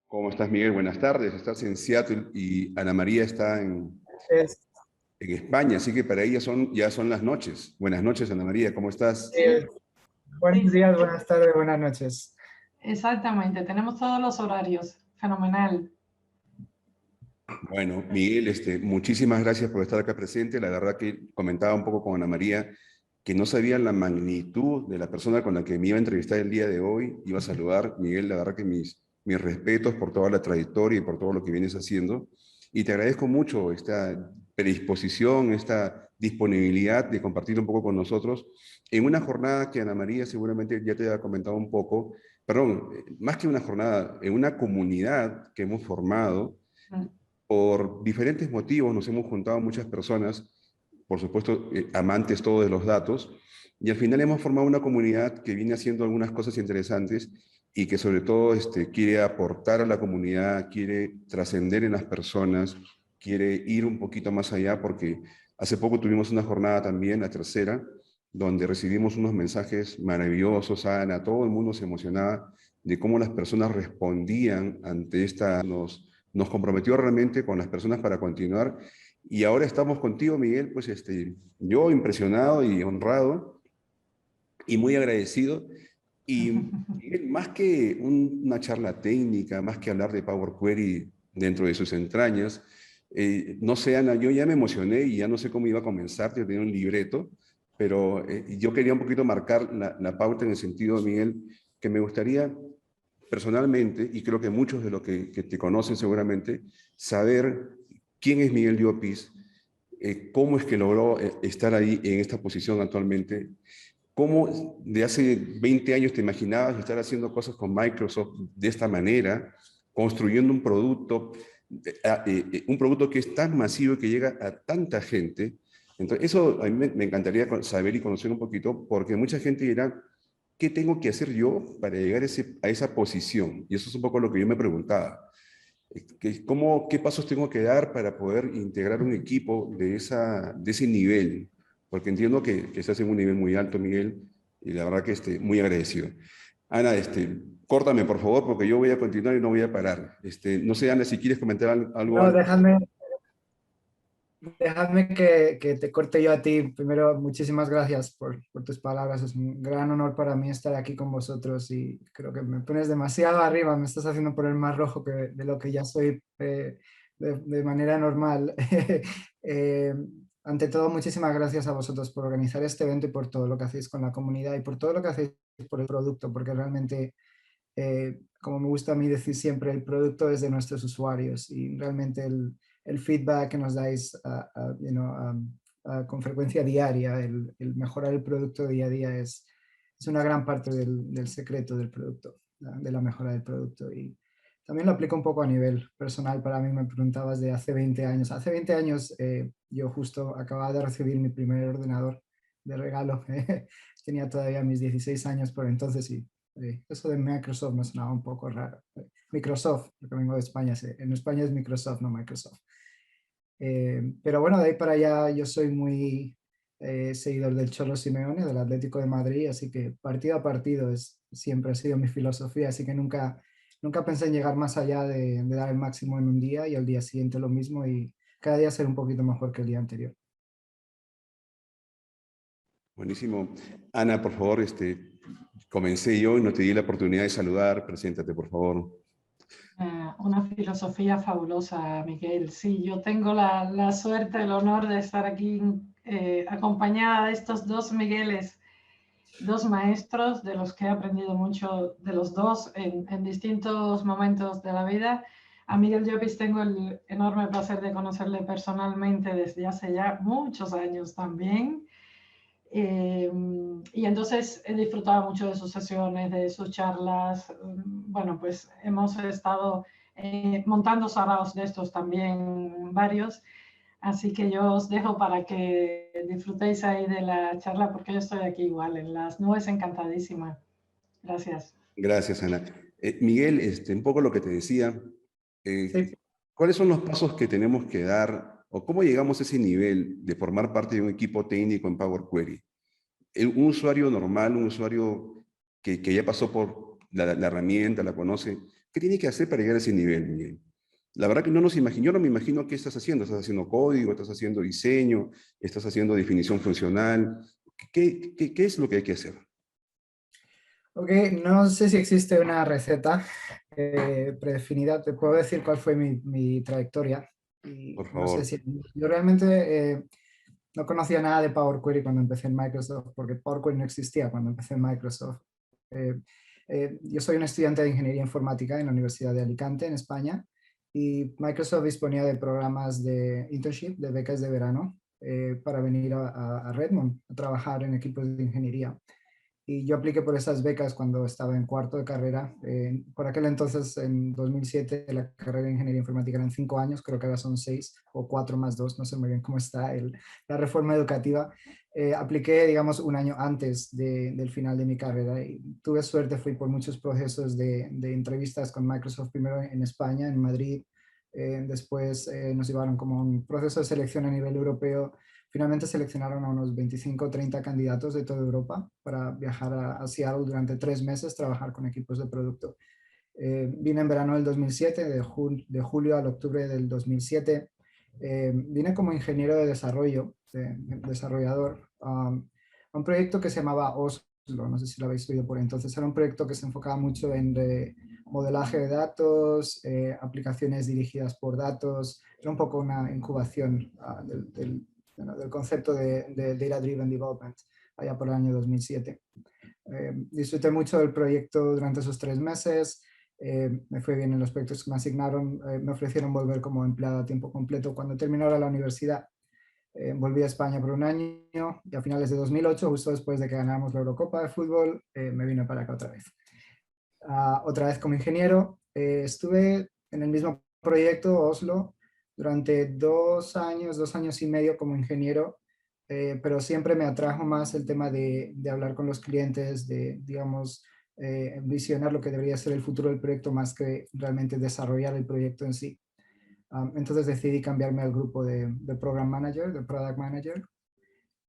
¿Cómo estás, Miguel? Buenas tardes. Estás en Seattle y Ana María está Es, en España, así que para ella ya son las noches. Buenas noches, Ana María, ¿cómo estás? eh, Sí, sí, buenos sí, días, buenas tardes, buenas noches. exactamente. Tenemos todos los horarios. Fenomenal. Bueno, Miguel, muchísimas gracias por estar acá presente. La verdad que comentaba un poco con Ana María que no sabía la magnitud de la persona con la que me iba a entrevistar el día de hoy. Iba a saludar, Miguel, la verdad que mis respetos por toda la trayectoria y por todo lo que vienes haciendo. Y te agradezco mucho esta predisposición, esta disponibilidad de compartir un poco con nosotros en una jornada que Ana María seguramente ya te ha comentado un poco, perdón, más que una jornada, en una comunidad que hemos formado Mm. por diferentes motivos. Nos hemos juntado muchas personas, por supuesto, amantes todos de los datos, y al final hemos formado una comunidad que viene haciendo algunas cosas interesantes y que sobre todo quiere aportar a la comunidad, quiere trascender en las personas, quiere ir un poquito más allá, porque hace poco tuvimos una jornada también, la tercera, donde recibimos unos mensajes maravillosos, Ana, todo el mundo se emocionaba de cómo las personas respondían ante nos comprometió realmente con las personas para continuar. Y ahora estamos contigo, Miguel, pues yo impresionado y honrado y muy agradecido. Y Miguel, más que una charla técnica, más que hablar de Power Query dentro de sus entrañas, no sé, Ana, yo ya me emocioné y ya no sé cómo iba a comenzar, yo tenía un libreto, pero yo quería un poquito marcar la pauta en el sentido, Miguel, que me gustaría personalmente, y creo que muchos de los que te conocen seguramente, saber quién es Miguel Llopis, cómo es que logró estar ahí en esta posición actualmente, cómo de hace 20 años te imaginabas estar haciendo cosas con Microsoft de esta manera, construyendo un producto que es tan masivo y que llega a tanta gente. Entonces, eso a mí me encantaría saber y conocer un poquito, porque mucha gente dirá, ¿qué tengo que hacer yo para llegar a esa posición? Y eso es un poco lo que yo me preguntaba. ¿Qué pasos tengo que dar para poder integrar un equipo de ese nivel? Porque entiendo que estás en un nivel muy alto, Miguel, y la verdad que muy agradecido. Ana, córtame, por favor, porque yo voy a continuar y no voy a parar. No sé, Ana, si quieres comentar algo No, antes. déjame que te corte yo a ti. Primero, muchísimas gracias por tus palabras. Es un gran honor para mí estar aquí con vosotros y creo que me pones demasiado arriba. Me estás haciendo poner más rojo de lo que ya soy de manera normal. Eh, ante todo, muchísimas gracias a vosotros por organizar este evento y por todo lo que hacéis con la comunidad y por todo lo que hacéis por el producto, porque realmente como me gusta a mí decir siempre, el producto es de nuestros usuarios y realmente el feedback que nos dais con frecuencia diaria, el mejorar el producto día a día es una gran parte del secreto del producto, de la mejora del producto. Y también lo aplico un poco a nivel personal. Para mí me preguntabas de hace 20 años. Hace 20 años yo justo acababa de recibir mi primer ordenador de regalo. Tenía todavía mis 16 años por entonces y eso de Microsoft me sonaba un poco raro. Microsoft, porque vengo de España, sí. En España es Microsoft, no Microsoft. Pero bueno, de ahí para allá yo soy muy seguidor del Cholo Simeone, del Atlético de Madrid, así que partido a partido siempre ha sido mi filosofía, así que nunca pensé en llegar más allá de dar el máximo en un día y al día siguiente lo mismo y cada día ser un poquito mejor que el día anterior. Buenísimo. Ana, por favor, comencé yo y no te di la oportunidad de saludar. Preséntate, por favor. Una filosofía fabulosa, Miguel. Sí, yo tengo la suerte, el honor de estar aquí acompañada de estos dos Migueles, dos maestros de los que he aprendido mucho de los dos en distintos momentos de la vida. A Miguel Llopis tengo el enorme placer de conocerle personalmente desde hace ya muchos años también. Y entonces he disfrutado mucho de sus sesiones, de sus charlas. Bueno, pues hemos estado montando saraos de estos también varios. Así que yo os dejo para que disfrutéis ahí de la charla porque yo estoy aquí igual, en las nubes, encantadísima. Gracias. Gracias, Ana. Miguel, un poco lo que te decía, Sí. ¿cuáles son los pasos que tenemos que dar o cómo llegamos a ese nivel de formar parte de un equipo técnico en Power Query? Un usuario normal, un usuario que ya pasó por la herramienta, la conoce, ¿Qué tiene que hacer para llegar a ese nivel, Miguel? La verdad que yo no me imagino qué estás haciendo. ¿Estás haciendo código? ¿Estás haciendo diseño? ¿Estás haciendo definición funcional? ¿Qué es lo que hay que hacer? Ok, no sé si existe una receta predefinida. Te puedo decir cuál fue mi trayectoria. Y Por no sé favor. si yo realmente no conocía nada de Power Query cuando empecé en Microsoft, porque Power Query no existía cuando empecé en Microsoft. Eh, yo soy un estudiante de ingeniería informática en la Universidad de Alicante, en España, y Microsoft disponía de programas de internship, de becas de verano, para venir a Redmond a trabajar en equipos de ingeniería. Y yo apliqué por esas becas cuando estaba en cuarto de carrera. Por aquel entonces, en 2007, la carrera de ingeniería informática eran 5 años, creo que ahora son 6 o 4 más 2, no sé muy bien cómo está la reforma educativa. Apliqué, digamos, un año antes del final de mi carrera y tuve suerte, fui por muchos procesos de entrevistas con Microsoft, primero en España, en Madrid. Después nos llevaron como un proceso de selección a nivel europeo. Finalmente seleccionaron a unos 25 o 30 candidatos de toda Europa para viajar a Seattle durante 3 meses, trabajar con equipos de producto. Vine en verano del 2007, de julio al octubre del 2007. Vine como ingeniero de desarrollo, desarrollador, a un proyecto que se llamaba Oslo, no sé si lo habéis oído por entonces. Era un proyecto que se enfocaba mucho en modelaje de datos, aplicaciones dirigidas por datos. Era un poco una incubación del concepto de Data Driven Development, allá por el año 2007. Disfruté mucho del proyecto durante esos 3 meses, me fue bien en los proyectos que me asignaron, me ofrecieron volver como empleado a tiempo completo cuando terminara la universidad. Volví a España por un año y a finales de 2008, justo después de que ganáramos la Eurocopa de fútbol, me vine para acá otra vez. Otra vez como ingeniero, estuve en el mismo proyecto, Oslo, durante 2 años y medio como ingeniero, pero siempre me atrajo más el tema de hablar con los clientes, de, digamos, visionar lo que debería ser el futuro del proyecto más que realmente desarrollar el proyecto en sí. Entonces decidí cambiarme al grupo de Program Manager, de Product Manager,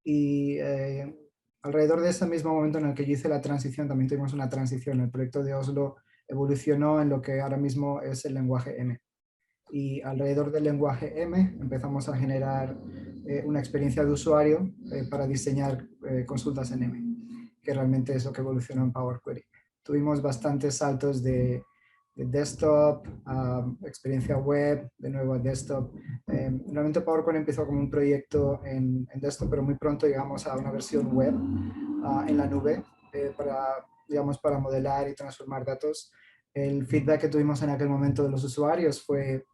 y alrededor de ese mismo momento en el que yo hice la transición, también tuvimos una transición. El proyecto de Oslo evolucionó en lo que ahora mismo es el lenguaje M. Y alrededor del lenguaje M empezamos a generar una experiencia de usuario para diseñar consultas en M, que realmente es lo que evolucionó en Power Query. Tuvimos bastantes saltos de desktop a experiencia web, de nuevo a desktop. Realmente Power Query empezó como un proyecto en desktop, pero muy pronto llegamos a una versión web en la nube digamos, para modelar y transformar datos. El feedback que tuvimos en aquel momento de los usuarios fue: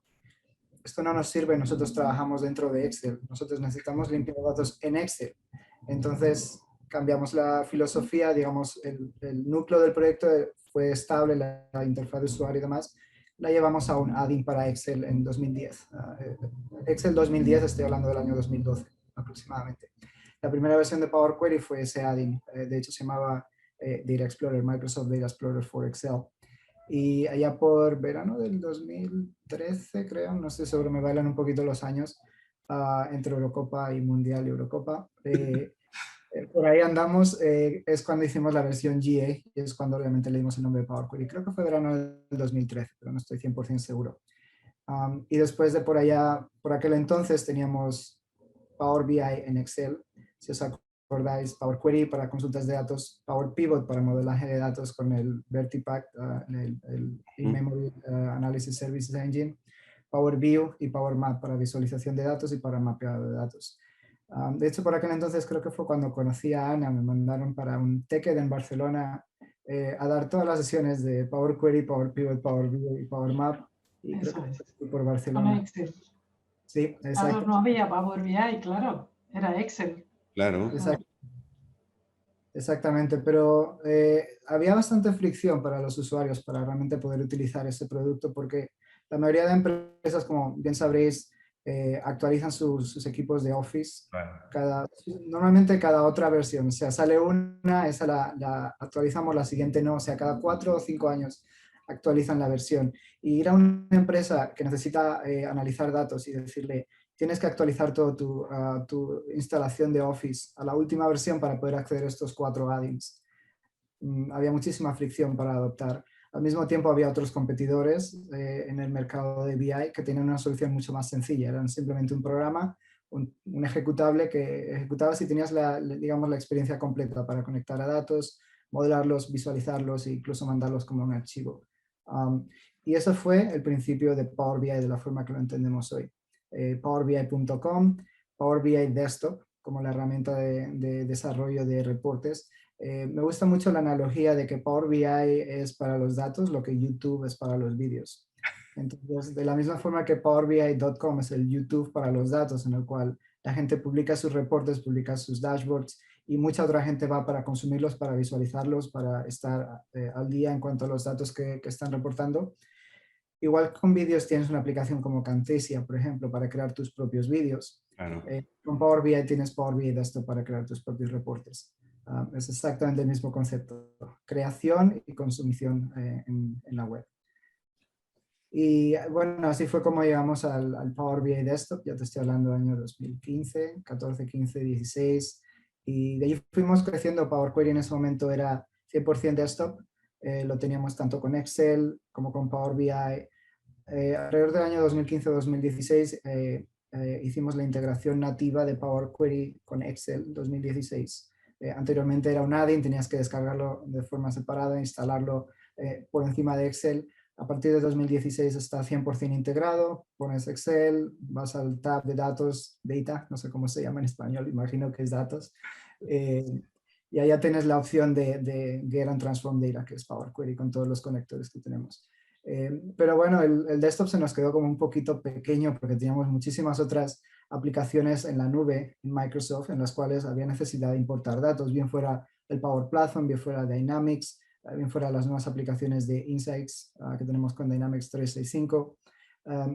esto no nos sirve, nosotros trabajamos dentro de Excel, nosotros necesitamos limpiar datos en Excel. Entonces cambiamos la filosofía, digamos, el núcleo del proyecto fue estable, la interfaz de usuario y demás, la llevamos a un add-in para Excel en 2010. Excel 2010, estoy hablando del año 2012 aproximadamente. La primera versión de Power Query fue ese add-in, de hecho se llamaba Data Explorer, Microsoft Data Explorer for Excel. Y allá por verano del 2013, creo, no estoy seguro, me bailan un poquito los años, entre Eurocopa y Mundial y Eurocopa. Por ahí andamos, es cuando hicimos la versión GA, y es cuando obviamente le dimos el nombre de Power Query. Creo que fue verano del 2013, pero no estoy 100% seguro. Y después de por allá, por aquel entonces teníamos Power BI en Excel, si os acordáis, Power Query para consultas de datos, Power Pivot para modelaje de datos con el Vertipack, el In-Memory Analysis Services Engine, Power View y Power Map para visualización de datos y para mapeado de datos. De hecho, por aquel entonces creo que fue cuando conocí a Ana, me mandaron para un TechEd en Barcelona a dar todas las sesiones de Power Query, Power Pivot, Power View y Power Map, y creo Eso que es, fue por con Barcelona. Excel. Sí, Claro, exacto. no había Power BI, claro, era Excel. Claro. Exacto. Exactamente, pero había bastante fricción para los usuarios para realmente poder utilizar ese producto, porque la mayoría de empresas, como bien sabréis, actualizan sus equipos de Office normalmente cada otra versión. O sea, sale una, esa la actualizamos, la siguiente no. O sea, cada 4 o 5 años actualizan la versión. Y ir a una empresa que necesita analizar datos y decirle: tienes que actualizar toda tu instalación de Office a la última versión para poder acceder a estos 4 add-ins. Había muchísima fricción para adoptar. Al mismo tiempo había otros competidores en el mercado de BI que tenían una solución mucho más sencilla. Eran simplemente un programa, un ejecutable que ejecutabas si tenías digamos, la experiencia completa para conectar a datos, modelarlos, visualizarlos e incluso mandarlos como un archivo. Y eso fue el principio de Power BI de la forma que lo entendemos hoy. PowerBI.com, Power BI Desktop, como la herramienta de desarrollo de reportes. Me gusta mucho la analogía de que Power BI es para los datos lo que YouTube es para los vídeos. Entonces, de la misma forma que PowerBI.com es el YouTube para los datos, en el cual la gente publica sus reportes, publica sus dashboards, y mucha otra gente va para consumirlos, para visualizarlos, para estar al día en cuanto a los datos que están reportando. Igual con vídeos tienes una aplicación como Camtasia, por ejemplo, para crear tus propios vídeos. Claro. Con Power BI tienes Power BI Desktop para crear tus propios reportes. Es exactamente el mismo concepto, creación y consumición en la web. Y bueno, así fue como llegamos al Power BI Desktop, ya te estoy hablando del año 2015, 14, 15, 16, y de ahí fuimos creciendo. Power Query en ese momento era 100% desktop, lo teníamos tanto con Excel como con Power BI. Alrededor del año 2015-2016 hicimos la integración nativa de Power Query con Excel 2016. Anteriormente era un add-in, tenías que descargarlo de forma separada, instalarlo por encima de Excel. A partir de 2016 está 100% integrado, pones Excel, vas al tab de datos, data, no sé cómo se llama en español, imagino que es datos, y allá tienes la opción de Get and Transform Data, que es Power Query con todos los conectores que tenemos. Pero bueno, el desktop se nos quedó como un poquito pequeño porque teníamos muchísimas otras aplicaciones en la nube, en Microsoft, en las cuales había necesidad de importar datos, bien fuera el Power Platform, bien fuera Dynamics, bien fuera las nuevas aplicaciones de Insights que tenemos con Dynamics 365.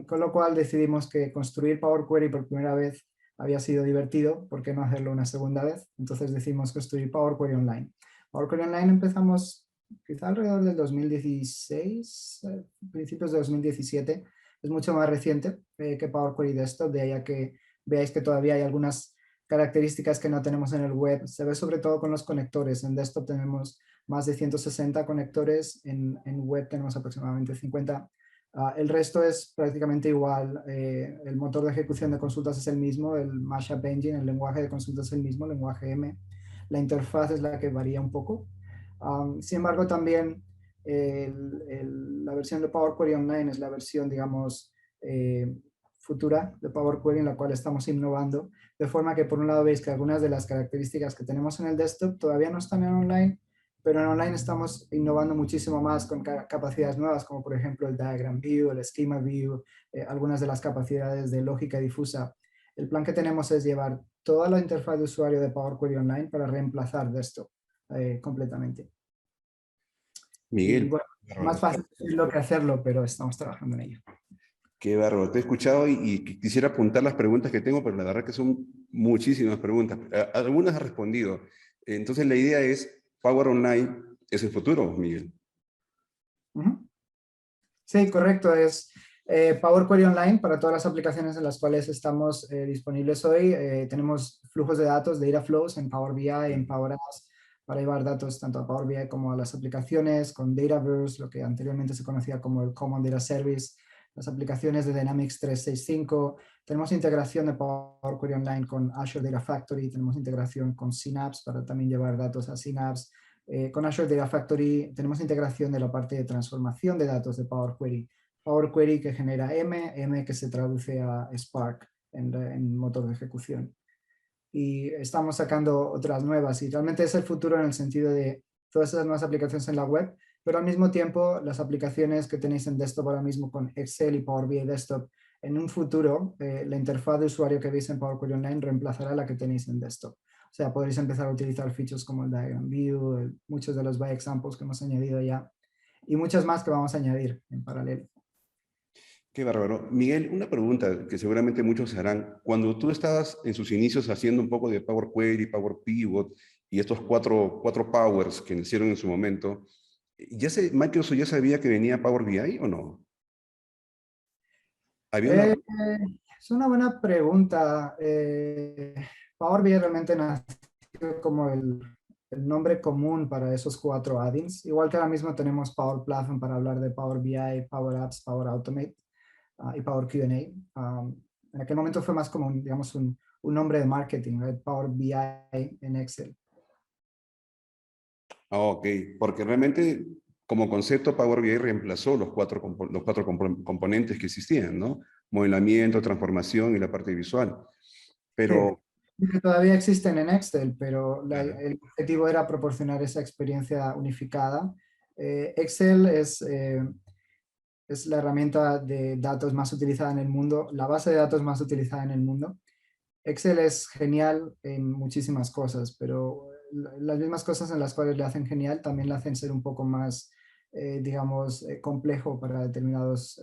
Con lo cual decidimos que construir Power Query por primera vez había sido divertido, ¿por qué no hacerlo una segunda vez? Entonces decidimos construir Power Query Online. Power Query Online empezamos quizá alrededor del 2016, principios de 2017. Es mucho más reciente que Power Query Desktop, de ahí a que veáis que todavía hay algunas características que no tenemos en el web. Se ve sobre todo con los conectores. En desktop tenemos más de 160 conectores, en web tenemos aproximadamente 50. El resto es prácticamente igual. El motor de ejecución de consultas es el mismo, el Mashup Engine, el lenguaje de consultas es el mismo, el lenguaje M. La interfaz es la que varía un poco. Sin embargo, también la versión de Power Query Online es la versión, digamos, futura de Power Query, en la cual estamos innovando, de forma que por un lado veis que algunas de las características que tenemos en el desktop todavía no están en online, pero en online estamos innovando muchísimo más con capacidades nuevas, como por ejemplo el Diagram View, el Schema View, algunas de las capacidades de lógica difusa. El plan que tenemos es llevar toda la interfaz de usuario de Power Query Online para reemplazar desktop completamente. Miguel, Y bueno, más fácil decirlo que hacerlo, pero estamos trabajando en ello. qué bárbaro. Te he escuchado y quisiera apuntar las preguntas que tengo, pero la verdad que son muchísimas preguntas. Algunas has respondido. Entonces la idea es, Power Online es el futuro, Miguel. Sí, correcto. Es Power Query Online para todas las aplicaciones en las cuales estamos disponibles hoy. Tenemos flujos de datos, data flows en Power BI, en Power Apps, para llevar datos tanto a Power BI como a las aplicaciones, con Dataverse, lo que anteriormente se conocía como el Common Data Service, las aplicaciones de Dynamics 365. Tenemos integración de Power Query Online con Azure Data Factory, tenemos integración con Synapse para también llevar datos a Synapse. Con Azure Data Factory tenemos integración de la parte de transformación de datos de Power Query. Power Query que genera M que se traduce a Spark en motor de ejecución. Y estamos sacando otras nuevas y realmente es el futuro en el sentido de todas esas nuevas aplicaciones en la web, pero al mismo tiempo las aplicaciones que tenéis en desktop ahora mismo con Excel y Power BI Desktop, en un futuro la interfaz de usuario que veis en Power Query Online reemplazará la que tenéis en desktop. O sea, podréis empezar a utilizar features como el Diagram View, muchos de los by examples que hemos añadido ya y muchas más que vamos a añadir en paralelo. Qué bárbaro. Miguel, una pregunta que seguramente muchos se harán. Cuando tú estabas en sus inicios haciendo un poco de Power Query, Power Pivot y estos cuatro powers que hicieron en su momento, ¿Microsoft ya sabía que venía Power BI o no? Es una buena pregunta. Power BI realmente nació como el nombre común para esos 4 add-ins. Igual que ahora mismo tenemos Power Platform para hablar de Power BI, Power Apps, Power Automate y Power Q&A. En aquel momento fue más como, digamos, un nombre de marketing, right? Power BI en Excel. Ok, porque realmente como concepto Power BI reemplazó los cuatro componentes que existían, ¿no? Modelamiento, transformación y la parte visual. Pero... Que todavía existen en Excel, pero Claro. el objetivo era proporcionar esa experiencia unificada. Excel es la herramienta de datos más utilizada en el mundo, la base de datos más utilizada en el mundo. Excel es genial en muchísimas cosas, pero las mismas cosas en las cuales le hacen genial también le hacen ser un poco más, digamos, complejo para determinados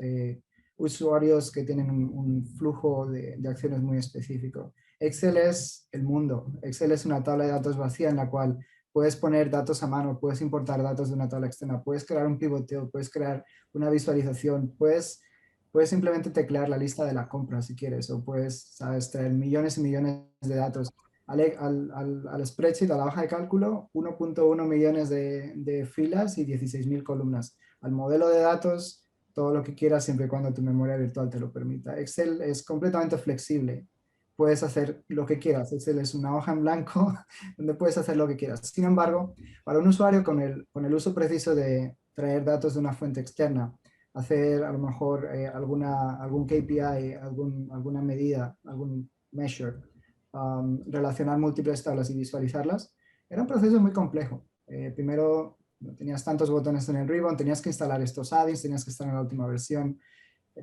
usuarios que tienen un flujo de acciones muy específico. Excel es el mundo. Excel es una tabla de datos vacía en la cual puedes poner datos a mano, puedes importar datos de una tabla externa, puedes crear un pivoteo, puedes crear una visualización, puedes simplemente teclear la lista de la compra si quieres, o puedes, sabes, traer millones y millones de datos al spreadsheet, a la hoja de cálculo, 1.1 millones de filas y 16.000 columnas. Al modelo de datos, todo lo que quieras siempre y cuando tu memoria virtual te lo permita. Excel es completamente flexible. Puedes hacer lo que quieras. Excel es una hoja en blanco donde puedes hacer lo que quieras. Sin embargo, para un usuario con el uso preciso de traer datos de una fuente externa, hacer a lo mejor algún KPI, alguna medida, algún measure, relacionar múltiples tablas y visualizarlas, era un proceso muy complejo. Primero, tenías tantos botones en el ribbon, tenías que instalar estos add-ins, tenías que estar en la última versión,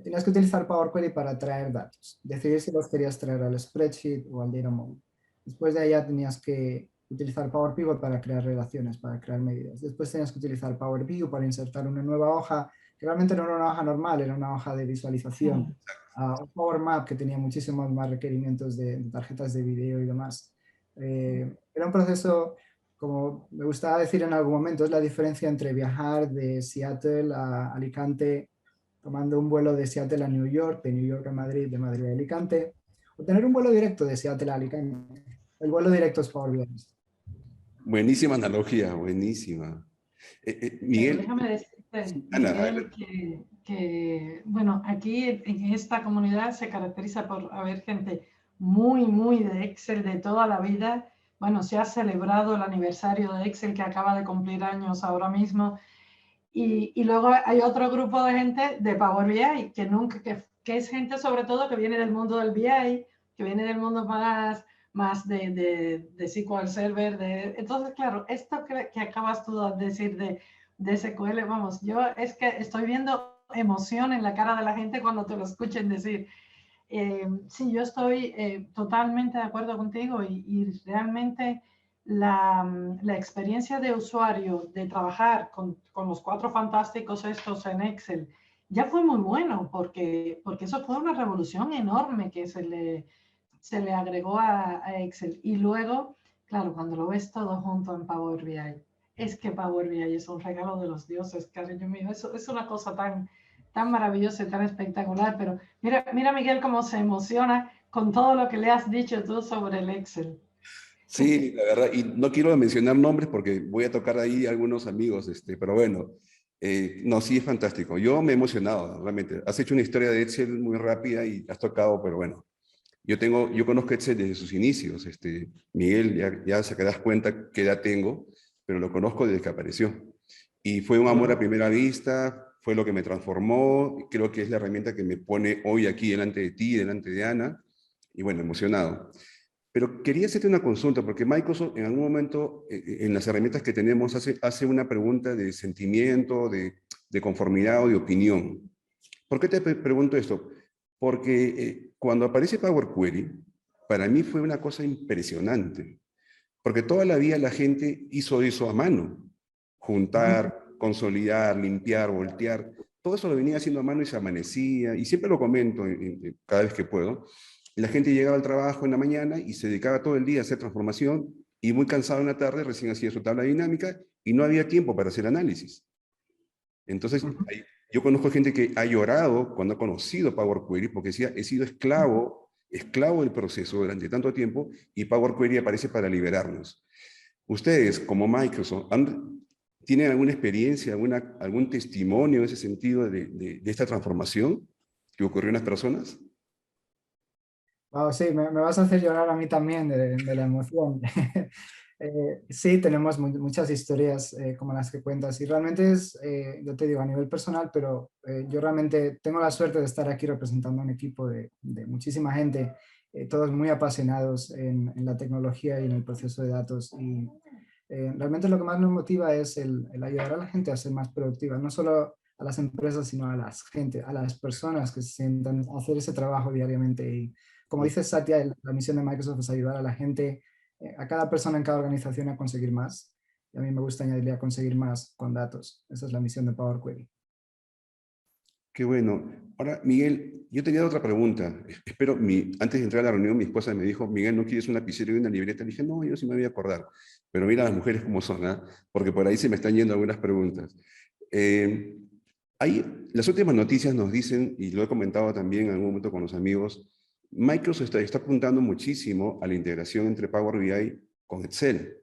tenías que utilizar Power Query para traer datos, decidir si los querías traer al spreadsheet o al data model. Después de ahí ya tenías que utilizar Power Pivot para crear relaciones, para crear medidas. Después tenías que utilizar Power View para insertar una nueva hoja, que realmente no era una hoja normal, era una hoja de visualización. Un Power Map que tenía muchísimos más requerimientos de tarjetas de video y demás. Era un proceso, como me gustaba decir en algún momento, es la diferencia entre viajar de Seattle a Alicante tomando un vuelo de Seattle a New York, de New York a Madrid, de Madrid a Alicante, o tener un vuelo directo de Seattle a Alicante. El vuelo directo es Power BI. Buenísima analogía, buenísima. Pero Miguel, déjame decirte, Ana, Miguel, bueno, aquí en esta comunidad se caracteriza por haber gente muy, muy de Excel de toda la vida. Bueno, se ha celebrado el aniversario de Excel que acaba de cumplir años ahora mismo. Y luego hay otro grupo de gente de Power BI, que es gente sobre todo que viene del mundo del BI, que viene del mundo más de SQL Server. Entonces, claro, esto que acabas tú de decir de SQL, vamos, yo es que estoy viendo emoción en la cara de la gente cuando te lo escuchen decir. Sí, yo estoy totalmente de acuerdo contigo y realmente la experiencia de usuario de trabajar con los 4 fantásticos estos en Excel ya fue muy bueno porque eso fue una revolución enorme que se le agregó a Excel. Y luego, claro, cuando lo ves todo junto en Power BI, es que Power BI es un regalo de los dioses, cariño mío. Eso es una cosa tan maravillosa y tan espectacular. Pero mira Miguel cómo se emociona con todo lo que le has dicho tú sobre el Excel. sí, la verdad, y no quiero mencionar nombres porque voy a tocar ahí a algunos amigos, pero bueno, no, sí es fantástico. Yo me he emocionado, realmente. Has hecho una historia de Excel muy rápida y has tocado, pero bueno, yo conozco Excel desde sus inicios. Miguel, ya se das cuenta qué edad tengo, pero lo conozco desde que apareció. Y fue un amor a primera vista, fue lo que me transformó, creo que es la herramienta que me pone hoy aquí delante de ti, delante de Ana, y bueno, emocionado. Pero quería hacerte una consulta, porque Microsoft en algún momento, en las herramientas que tenemos, hace una pregunta de sentimiento, de conformidad o de opinión. ¿Por qué te pregunto esto? Porque cuando aparece Power Query, para mí fue una cosa impresionante, porque toda la vida la gente hizo eso a mano, juntar, consolidar, limpiar, voltear, todo eso lo venía haciendo a mano y se amanecía, y siempre lo comento cada vez que puedo. Y la gente llegaba al trabajo en la mañana y se dedicaba todo el día a hacer transformación, y muy cansado en la tarde recién hacía su tabla dinámica y no había tiempo para hacer análisis. Entonces, yo conozco gente que ha llorado cuando ha conocido Power Query porque decía, he sido esclavo del proceso durante tanto tiempo y Power Query aparece para liberarnos. Ustedes, como Microsoft, ¿tienen alguna experiencia, algún testimonio en ese sentido de esta transformación que ocurrió en las personas? Wow, sí, me vas a hacer llorar a mí también de la emoción. Sí, tenemos muchas historias como las que cuentas y realmente es, yo te digo, a nivel personal, pero yo realmente tengo la suerte de estar aquí representando a un equipo de muchísima gente, todos muy apasionados en la tecnología y en el proceso de datos y realmente lo que más nos motiva es el ayudar a la gente a ser más productiva, no solo a las empresas, sino a las gente, a las personas que se sientan a hacer ese trabajo diariamente. Y como dice Satya, la misión de Microsoft es ayudar a la gente, a cada persona en cada organización a conseguir más. Y a mí me gusta añadirle a conseguir más con datos. Esa es la misión de Power Query. Qué bueno. Ahora, Miguel, yo tenía otra pregunta. Espero, antes de entrar a la reunión, mi esposa me dijo, Miguel, ¿no quieres un lapicero y una libreta? Le dije, no, yo sí me voy a acordar. Pero mira las mujeres cómo son, ¿ah? Porque por ahí se me están yendo algunas preguntas. Eh, las últimas noticias nos dicen, y lo he comentado también en algún momento con los amigos, Microsoft está apuntando muchísimo a la integración entre Power BI con Excel.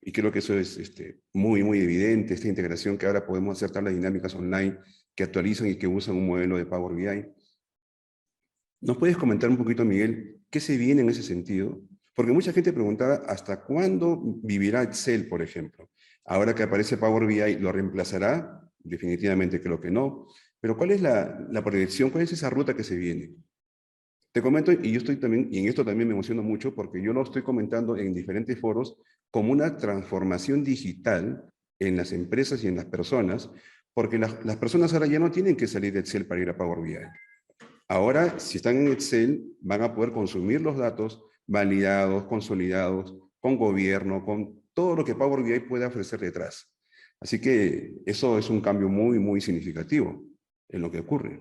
Y creo que eso es muy, muy evidente, esta integración que ahora podemos hacer tablas dinámicas online que actualizan y que usan un modelo de Power BI. ¿Nos puedes comentar un poquito, Miguel, qué se viene en ese sentido? Porque mucha gente preguntaba, ¿hasta cuándo vivirá Excel, por ejemplo? Ahora que aparece Power BI, ¿lo reemplazará? Definitivamente creo que no. Pero ¿cuál es la proyección? ¿Cuál es esa ruta que se viene? Te comento, y yo estoy también, y en esto también me emociono mucho, porque yo lo estoy comentando en diferentes foros como una transformación digital en las empresas y en las personas, porque las personas ahora ya no tienen que salir de Excel para ir a Power BI. Ahora, si están en Excel, van a poder consumir los datos validados, consolidados, con gobierno, con todo lo que Power BI puede ofrecer detrás. Así que eso es un cambio muy, muy significativo en lo que ocurre.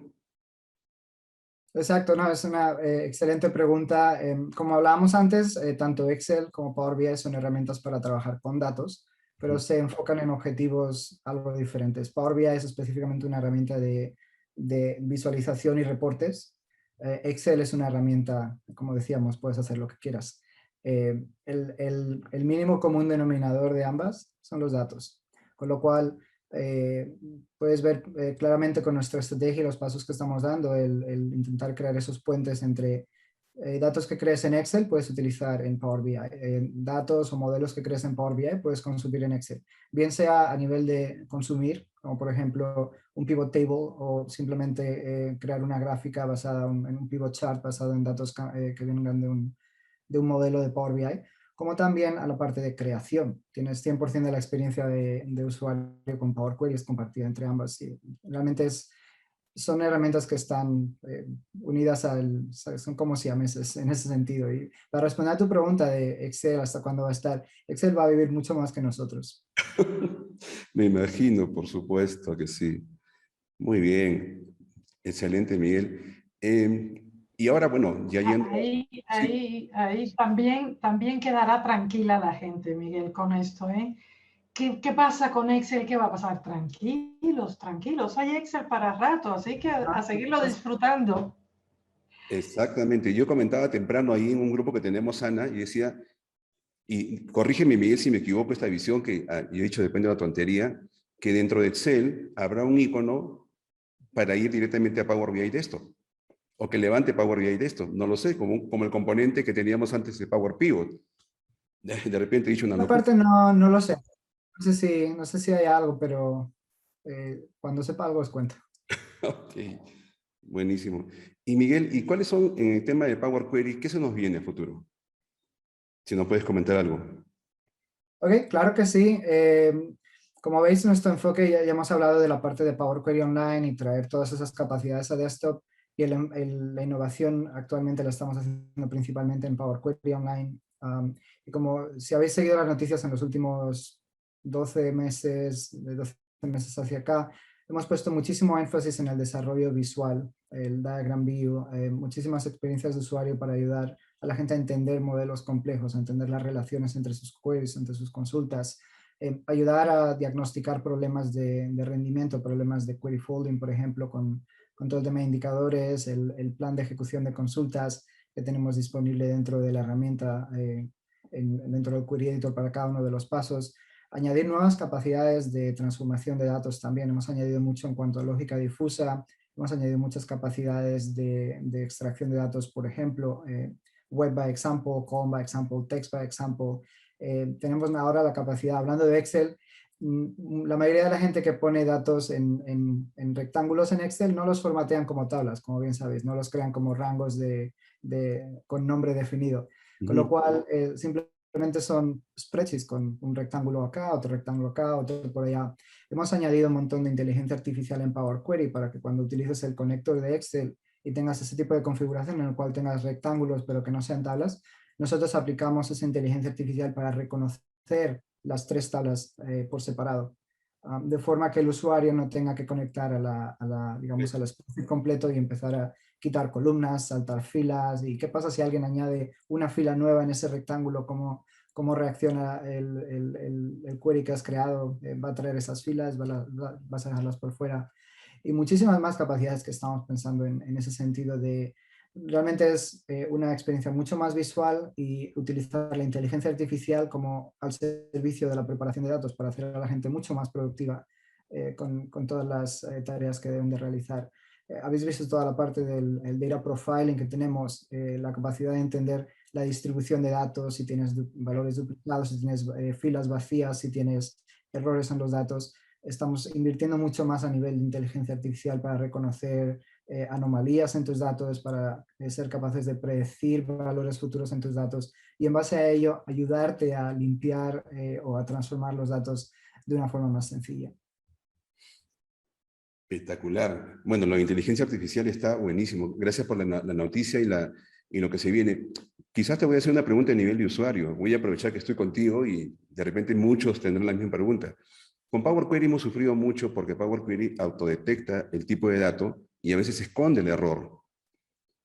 Exacto, no, es una excelente pregunta. Como hablábamos antes, tanto Excel como Power BI son herramientas para trabajar con datos, pero se enfocan en objetivos algo diferentes. Power BI es específicamente una herramienta de visualización y reportes. Excel es una herramienta, como decíamos, puedes hacer lo que quieras. El mínimo común denominador de ambas son los datos, con lo cual puedes ver claramente con nuestra estrategia y los pasos que estamos dando, el intentar crear esos puentes entre datos que crees en Excel, puedes utilizar en Power BI. Datos o modelos que crees en Power BI, puedes consumir en Excel. Bien sea a nivel de consumir, como por ejemplo un pivot table o simplemente crear una gráfica basada en un pivot chart basado en datos que vengan de un modelo de Power BI, como también a la parte de creación. Tienes 100% de la experiencia de usuario con Power Query, es compartida entre ambas. Y realmente son herramientas que están unidas son como siameses en ese sentido. Y para responder a tu pregunta de Excel, ¿hasta cuándo va a estar? Excel va a vivir mucho más que nosotros. Me imagino, por supuesto que sí. Muy bien. Excelente, Miguel. Y ahora, bueno, ya yendo... Sí, Ahí también quedará tranquila la gente, Miguel, con esto, ¿eh? ¿Qué pasa con Excel? ¿Qué va a pasar? Tranquilos, tranquilos. Hay Excel para rato, así que a seguirlo disfrutando. exactamente. Yo comentaba temprano ahí en un grupo que tenemos, Ana, y decía, y corrígeme, Miguel, si me equivoco, esta visión que yo he dicho depende de la tontería, que dentro de Excel habrá un icono para ir directamente a Power BI de esto, o que levante Power BI de esto, no lo sé, como el componente que teníamos antes de Power Pivot. De repente he dicho una Esa locura. parte no lo sé. No sé si hay algo, pero cuando sepa algo os cuento. Ok, buenísimo. Y Miguel, ¿y cuáles son en el tema de Power Query, qué se nos viene a futuro? Si nos puedes comentar algo. Ok, claro que sí. Como veis, nuestro enfoque, ya hemos hablado de la parte de Power Query Online y traer todas esas capacidades a desktop y la innovación actualmente la estamos haciendo principalmente en Power Query Online. Y como si habéis seguido las noticias en los últimos 12 meses, de 12 meses hacia acá, hemos puesto muchísimo énfasis en el desarrollo visual, el Diagram View, muchísimas experiencias de usuario para ayudar a la gente a entender modelos complejos, a entender las relaciones entre sus queries, entre sus consultas, ayudar a diagnosticar problemas de rendimiento, problemas de query folding, por ejemplo, con todo el tema de indicadores, el plan de ejecución de consultas que tenemos disponible dentro de la herramienta dentro del Query Editor para cada uno de los pasos. Añadir nuevas capacidades de transformación de datos también. Hemos añadido mucho en cuanto a lógica difusa. Hemos añadido muchas capacidades de extracción de datos, por ejemplo, web by example, column by example, text by example. Tenemos ahora la capacidad, hablando de Excel, la mayoría de la gente que pone datos en rectángulos en Excel no los formatean como tablas, como bien sabéis, no los crean como rangos con nombre definido. Con lo cual, simplemente son spreadsheets con un rectángulo acá, otro por allá. Hemos añadido un montón de inteligencia artificial en Power Query para que cuando utilices el conector de Excel y tengas ese tipo de configuración en el cual tengas rectángulos pero que no sean tablas, nosotros aplicamos esa inteligencia artificial para reconocer las 3 tablas por separado, de forma que el usuario no tenga que conectar digamos, al spreadsheet completo y empezar a quitar columnas, saltar filas. ¿Y qué pasa si alguien añade una fila nueva en ese rectángulo? ¿Cómo reacciona el query que has creado? ¿Va a traer esas filas? ¿Vas a dejarlas por fuera? Y muchísimas más capacidades que estamos pensando en ese sentido de... Realmente es una experiencia mucho más visual y utilizar la inteligencia artificial como al servicio de la preparación de datos para hacer a la gente mucho más productiva con todas las tareas que deben de realizar. Habéis visto toda la parte del data profiling que tenemos, la capacidad de entender la distribución de datos, si tienes valores duplicados, si tienes filas vacías, si tienes errores en los datos. Estamos invirtiendo mucho más a nivel de inteligencia artificial para reconocer anomalías en tus datos, para ser capaces de predecir valores futuros en tus datos y en base a ello ayudarte a limpiar o a transformar los datos de una forma más sencilla. Espectacular. Bueno, la inteligencia artificial está buenísimo. Gracias por la noticia y lo que se viene. Quizás te voy a hacer una pregunta a nivel de usuario. Voy a aprovechar que estoy contigo y de repente muchos tendrán la misma pregunta. Con Power Query hemos sufrido mucho porque Power Query autodetecta el tipo de dato y a veces esconde el error.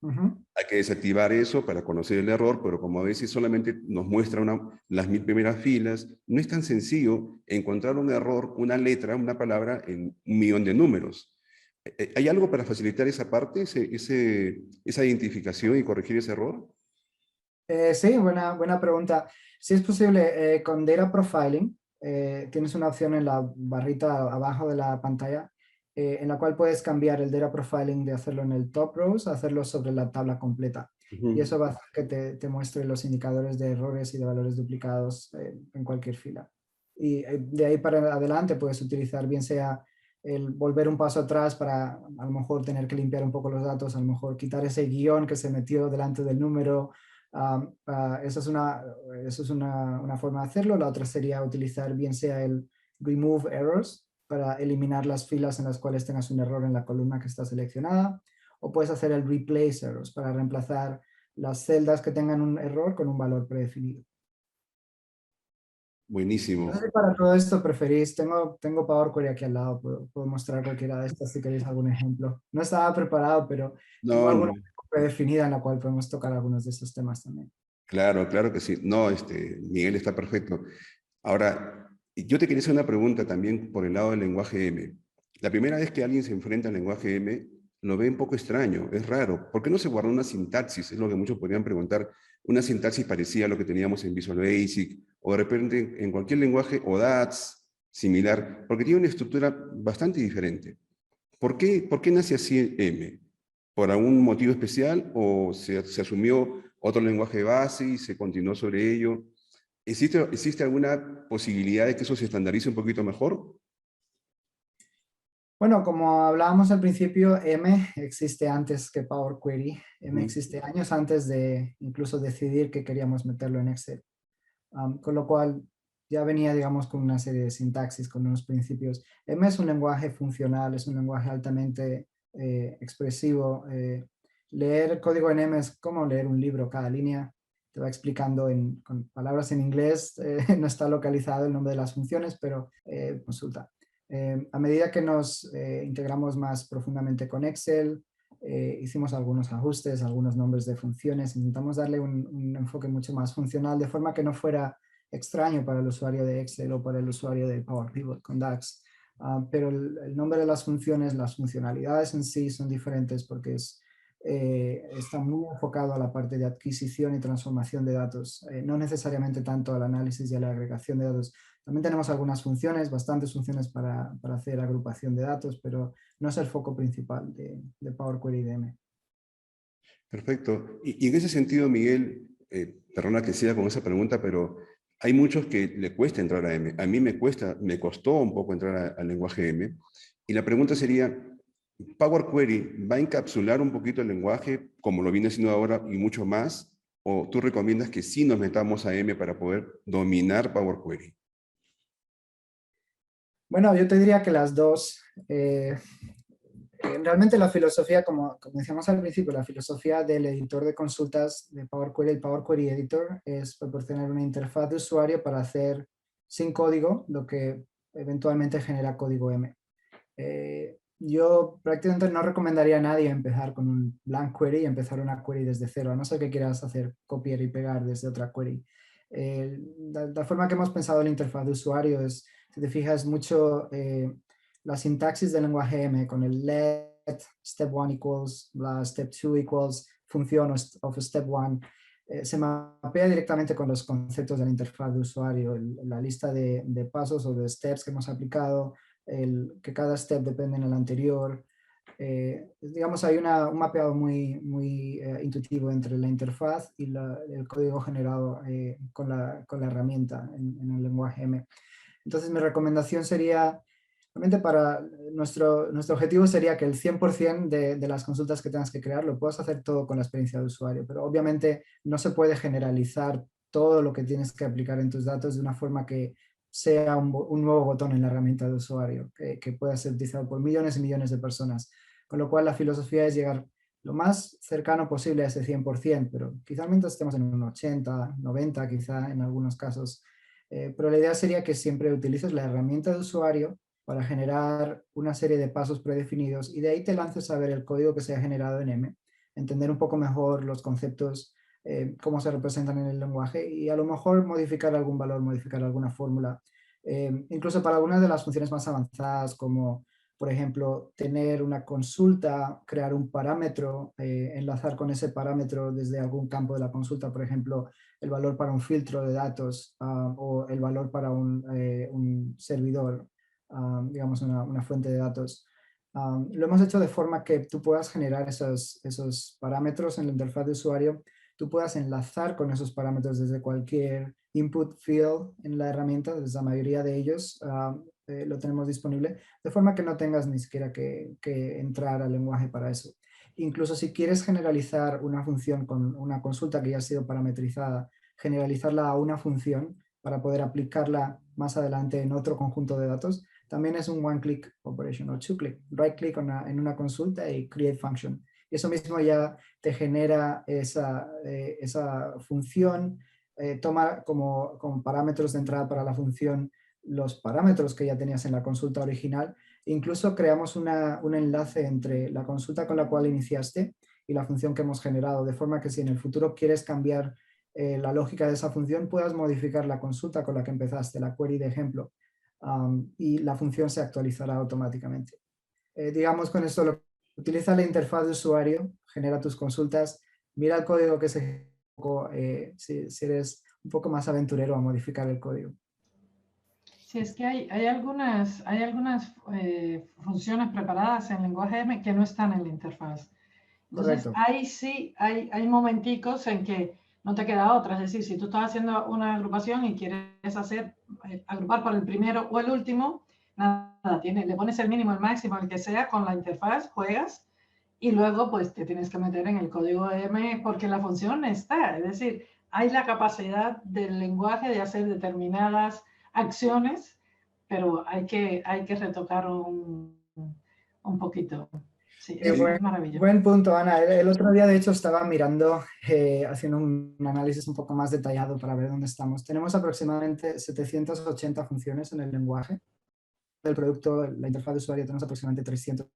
Hay que desactivar eso para conocer el error, pero como a veces solamente nos muestra las 1000 primeras filas, no es tan sencillo encontrar un error, una letra, una palabra en 1.000.000 de números. ¿Hay algo para facilitar esa parte, esa identificación y corregir ese error? Sí, buena pregunta. Si es posible, con Data Profiling, tienes una opción en la barrita abajo de la pantalla en la cual puedes cambiar el Data Profiling de hacerlo en el top rows a hacerlo sobre la tabla completa. Y eso va a hacer que te muestre los indicadores de errores y de valores duplicados en cualquier fila. Y de ahí para adelante puedes utilizar bien sea el volver un paso atrás para a lo mejor tener que limpiar un poco los datos, a lo mejor quitar ese guión que se metió delante del número. Esa es una forma de hacerlo. La otra sería utilizar bien sea el Remove Errors para eliminar las filas en las cuales tengas un error en la columna que está seleccionada, o puedes hacer el Replace Errors para reemplazar las celdas que tengan un error con un valor predefinido. Buenísimo. No sé si para todo esto preferís, tengo Power Query aquí al lado, puedo mostrar cualquiera de estas si queréis algún ejemplo. No estaba preparado, pero tengo alguna predefinida en la cual podemos tocar algunos de esos temas también. Claro, claro que sí. No, Miguel está perfecto. Ahora, yo te quería hacer una pregunta también por el lado del lenguaje M. La primera vez que alguien se enfrenta al lenguaje M, lo ve un poco extraño, es raro. ¿Por qué no se guardó una sintaxis? Es lo que muchos podrían preguntar. Una sintaxis parecida a lo que teníamos en Visual Basic, o de repente en cualquier lenguaje, o DATS, similar, porque tiene una estructura bastante diferente. ¿Por qué nace así M? ¿Por algún motivo especial o se asumió otro lenguaje base y se continuó sobre ello? ¿Existe alguna posibilidad de que eso se estandarice un poquito mejor? Bueno, como hablábamos al principio, M existe antes que Power Query. M existe años antes de incluso decidir que queríamos meterlo en Excel. Con lo cual ya venía, digamos, con una serie de sintaxis, con unos principios. M es un lenguaje funcional, es un lenguaje altamente expresivo. Leer código en M es como leer un libro, cada línea te va explicando con palabras en inglés, no está localizado el nombre de las funciones, pero consulta. A medida que nos integramos más profundamente con Excel, hicimos algunos ajustes, algunos nombres de funciones, intentamos darle un enfoque mucho más funcional, de forma que no fuera extraño para el usuario de Excel o para el usuario de Power Pivot con DAX. Pero el nombre de las funciones, las funcionalidades en sí son diferentes porque es está muy enfocado a la parte de adquisición y transformación de datos, no necesariamente tanto al análisis y a la agregación de datos. También tenemos algunas funciones, bastantes funciones para hacer agrupación de datos, pero no es el foco principal de Power Query IDM. Perfecto. Y en ese sentido, Miguel, perdona que siga con esa pregunta, pero hay muchos que le cuesta entrar a M. A mí me costó un poco entrar al lenguaje M. Y la pregunta sería, ¿Power Query va a encapsular un poquito el lenguaje como lo viene haciendo ahora y mucho más? ¿O tú recomiendas que sí nos metamos a M para poder dominar Power Query? Bueno, yo te diría que las dos. Realmente la filosofía, como decíamos al principio, la filosofía del editor de consultas de Power Query, el Power Query Editor, es proporcionar una interfaz de usuario para hacer sin código lo que eventualmente genera código M. Yo prácticamente no recomendaría a nadie empezar con un blank query y empezar una query desde cero, a no ser que quieras hacer copiar y pegar desde otra query. La forma que hemos pensado la interfaz de usuario es, si te fijas mucho, la sintaxis del lenguaje M con el let, step 1 equals, la step 2 equals, función of step 1, se mapea directamente con los conceptos de la interfaz de usuario, la lista de pasos o de steps que hemos aplicado, que cada step depende del anterior. Digamos, hay un mapeado muy intuitivo entre la interfaz y el código generado con la herramienta en el lenguaje M. Entonces, mi recomendación sería, realmente para nuestro objetivo sería que el 100% de las consultas que tengas que crear lo puedas hacer todo con la experiencia de usuario, pero obviamente no se puede generalizar todo lo que tienes que aplicar en tus datos de una forma que sea un nuevo botón en la herramienta de usuario, que pueda ser utilizado por millones y millones de personas. Con lo cual la filosofía es llegar lo más cercano posible a ese 100%, pero quizás mientras estemos en un 80, 90 quizá en algunos casos. Pero la idea sería que siempre utilices la herramienta de usuario para generar una serie de pasos predefinidos y de ahí te lances a ver el código que se ha generado en M, entender un poco mejor los conceptos, cómo se representan en el lenguaje y a lo mejor modificar algún valor, modificar alguna fórmula. Incluso para algunas de las funciones más avanzadas como por ejemplo, tener una consulta, crear un parámetro, enlazar con ese parámetro desde algún campo de la consulta, por ejemplo, el valor para un filtro de datos o el valor para un servidor, digamos una fuente de datos. Lo hemos hecho de forma que tú puedas generar esos parámetros en la interfaz de usuario, tú puedas enlazar con esos parámetros desde cualquier input field en la herramienta, desde la mayoría de ellos lo tenemos disponible, de forma que no tengas ni siquiera que entrar al lenguaje para eso. Incluso si quieres generalizar una función con una consulta que ya ha sido parametrizada, generalizarla a una función para poder aplicarla más adelante en otro conjunto de datos, también es un one-click operation o two-click. Right-click en una consulta y create function. Y eso mismo ya te genera esa función, toma como parámetros de entrada para la función los parámetros que ya tenías en la consulta original. Incluso creamos un enlace entre la consulta con la cual iniciaste y la función que hemos generado, de forma que si en el futuro quieres cambiar la lógica de esa función, puedas modificar la consulta con la que empezaste, la query de ejemplo, y la función se actualizará automáticamente. Digamos con esto, utiliza la interfaz de usuario, genera tus consultas, mira el código que se si eres un poco más aventurero a modificar el código. Sí, es que hay algunas funciones preparadas en lenguaje M que no están en la interfaz. Entonces, Correcto. ahí sí hay momenticos en que no te queda otra. Es decir, si tú estás haciendo una agrupación y quieres agrupar por el primero o el último, nada, le pones el mínimo, el máximo, el que sea, con la interfaz, juegas y luego pues te tienes que meter en el código M porque la función está. Es decir, hay la capacidad del lenguaje de hacer determinadas acciones, pero hay que retocar un poquito. Sí, es maravilloso. Buen punto, Ana. El otro día, de hecho, estaba mirando, haciendo un análisis un poco más detallado para ver dónde estamos. Tenemos aproximadamente 780 funciones en el lenguaje. Del producto, la interfaz de usuario, tenemos aproximadamente 300.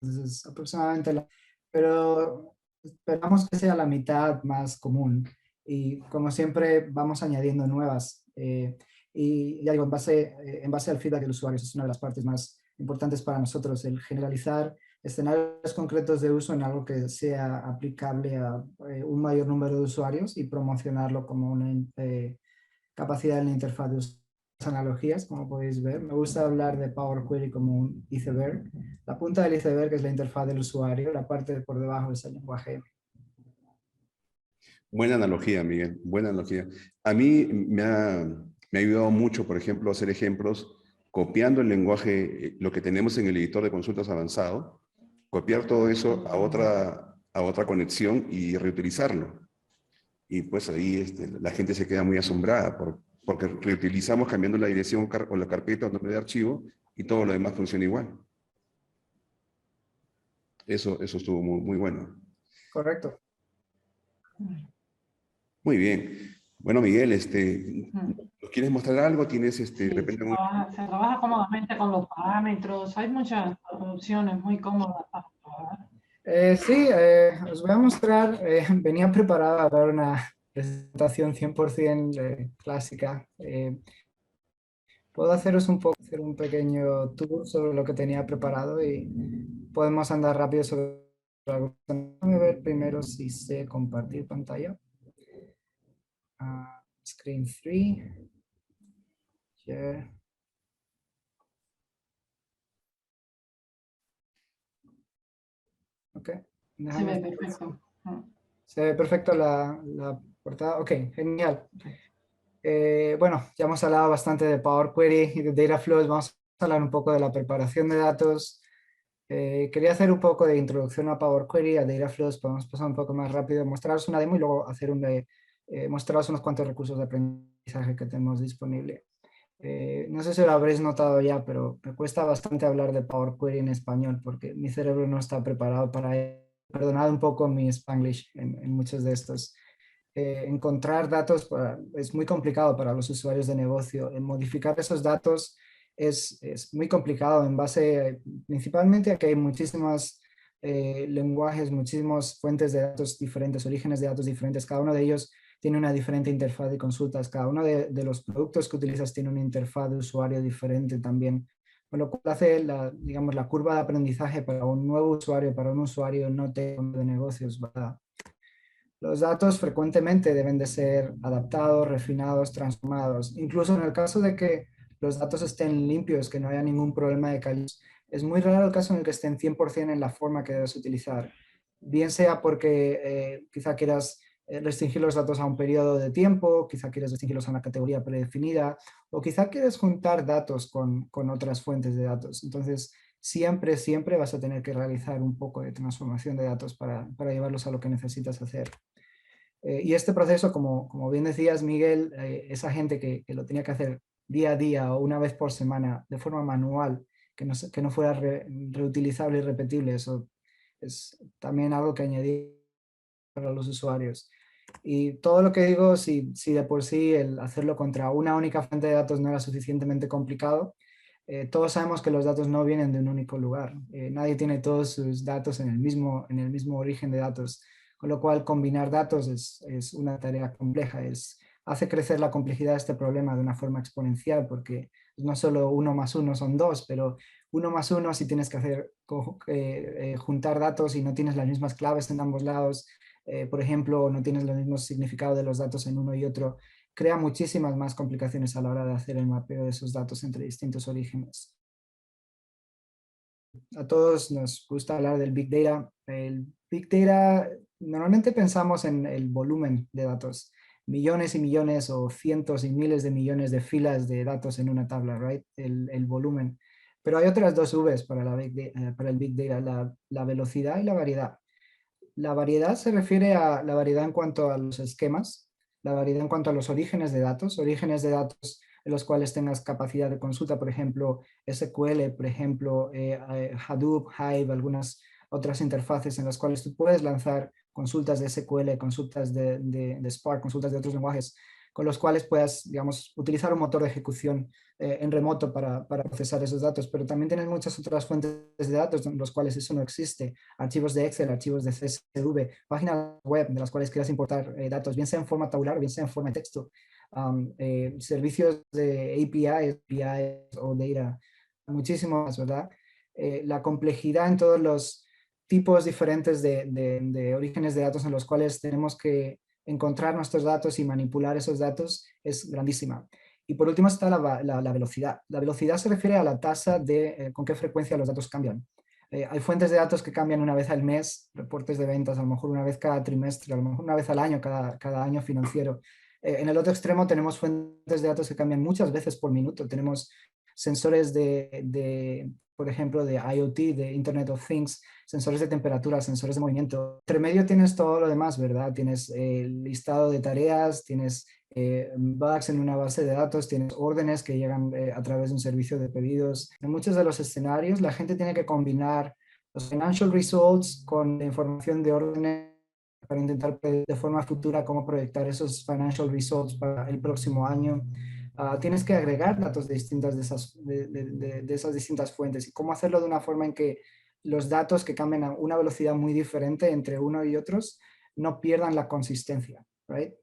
Entonces, aproximadamente, pero esperamos que sea la mitad más común. Y como siempre, vamos añadiendo nuevas. Y ya digo, en base al feedback del usuario, es una de las partes más importantes para nosotros, el generalizar escenarios concretos de uso en algo que sea aplicable a un mayor número de usuarios y promocionarlo como una capacidad en la interfaz de uso. Analogías, como podéis ver. Me gusta hablar de Power Query como un iceberg. La punta del iceberg es la interfaz del usuario, la parte de por debajo es el lenguaje. Buena analogía, Miguel, buena analogía. A mí me ha ayudado mucho, por ejemplo, a hacer ejemplos copiando el lenguaje, lo que tenemos en el editor de consultas avanzado, copiar todo eso a otra conexión y reutilizarlo. Y pues ahí la gente se queda muy asombrada porque reutilizamos cambiando la dirección o la carpeta o nombre de archivo y todo lo demás funciona igual. Eso estuvo muy, muy bueno. Correcto. Muy bien. Bueno, Miguel, ¿nos quieres mostrar algo? ¿Tienes de repente se trabaja cómodamente con los parámetros. Hay muchas opciones muy cómodas para trabajar. Sí, os voy a mostrar, venía preparado a dar una presentación 100% clásica. Puedo haceros hacer un pequeño tour sobre lo que tenía preparado y podemos andar rápido sobre algo. Déjame ver primero si sé compartir pantalla. Screen 3. Share. Ok. Se ve perfecto. Se ve perfecto la portada. Ok, genial. Bueno, ya hemos hablado bastante de Power Query y de Data Flows. Vamos a hablar un poco de la preparación de datos. Quería hacer un poco de introducción a Power Query, a Data Flows. Podemos pasar un poco más rápido, mostraros una demo y luego hacer mostraros unos cuantos recursos de aprendizaje que tenemos disponible. No sé si lo habréis notado ya, pero me cuesta bastante hablar de Power Query en español porque mi cerebro no está preparado para ello. Perdonad un poco mi Spanglish en muchos de estos. Encontrar datos es muy complicado para los usuarios de negocio. Modificar esos datos es muy complicado en base principalmente a que hay muchísimos lenguajes, muchísimas fuentes de datos diferentes, orígenes de datos diferentes. Cada uno de ellos tiene una diferente interfaz de consultas. Cada uno de los productos que utilizas tiene una interfaz de usuario diferente también. Con lo cual hace digamos, la curva de aprendizaje para un nuevo usuario, para un usuario no técnico de negocios, ¿verdad? Los datos frecuentemente deben de ser adaptados, refinados, transformados. Incluso en el caso de que los datos estén limpios, que no haya ningún problema de calidad, es muy raro el caso en el que estén 100% en la forma que debes utilizar. Bien sea porque quizá quieras restringir los datos a un periodo de tiempo, quizá quieres restringirlos a una categoría predefinida, o quizá quieres juntar datos con otras fuentes de datos. Entonces, siempre vas a tener que realizar un poco de transformación de datos para llevarlos a lo que necesitas hacer. Y este proceso, como bien decías, Miguel, esa gente que lo tenía que hacer día a día o una vez por semana de forma manual, que no fuera reutilizable y repetible, eso es también algo que añadir para los usuarios. Y todo lo que digo, si de por sí el hacerlo contra una única fuente de datos no era suficientemente complicado, todos sabemos que los datos no vienen de un único lugar. Nadie tiene todos sus datos en el mismo origen de datos, con lo cual combinar datos es una tarea compleja. Hace crecer la complejidad de este problema de una forma exponencial, porque no solo 1 más 1 son 2, pero 1 más 1 si tienes que juntar datos y no tienes las mismas claves en ambos lados, por ejemplo, no tienes el mismo significado de los datos en uno y otro, crea muchísimas más complicaciones a la hora de hacer el mapeo de esos datos entre distintos orígenes. A todos nos gusta hablar del Big Data. El Big Data, normalmente pensamos en el volumen de datos, millones y millones o cientos y miles de millones de filas de datos en una tabla, right? El volumen. Pero hay otras dos Vs para el Big Data, la velocidad y la variedad. La variedad se refiere a la variedad en cuanto a los esquemas, la variedad en cuanto a los orígenes de datos en los cuales tengas capacidad de consulta, por ejemplo, SQL, por ejemplo, Hadoop, Hive, algunas otras interfaces en las cuales tú puedes lanzar consultas de SQL, consultas de Spark, consultas de otros lenguajes, con los cuales puedas, digamos, utilizar un motor de ejecución en remoto para procesar esos datos, pero también tienes muchas otras fuentes de datos en los cuales eso no existe, archivos de Excel, archivos de CSV, páginas web de las cuales quieras importar datos, bien sea en forma tabular, bien sea en forma de texto, servicios de APIs o data, muchísimo más, ¿verdad? la complejidad en todos los tipos diferentes de orígenes de datos en los cuales tenemos que encontrar nuestros datos y manipular esos datos es grandísima. Y por último está la velocidad. La velocidad se refiere a la tasa de con qué frecuencia los datos cambian. Hay fuentes de datos que cambian una vez al mes, reportes de ventas, a lo mejor una vez cada trimestre, a lo mejor una vez al año, cada año financiero. En el otro extremo tenemos fuentes de datos que cambian muchas veces por minuto. Tenemos sensores por ejemplo, de IoT, de Internet of Things, sensores de temperatura, sensores de movimiento. Entre medio tienes todo lo demás, ¿verdad? Tienes el listado de tareas, tienes bugs en una base de datos, tienes órdenes que llegan a través de un servicio de pedidos. En muchos de los escenarios la gente tiene que combinar los financial results con la información de órdenes para intentar de forma futura cómo proyectar esos financial results para el próximo año. Tienes que agregar datos de esas distintas fuentes y cómo hacerlo de una forma en que los datos que cambian a una velocidad muy diferente entre uno y otros no pierdan la consistencia, right?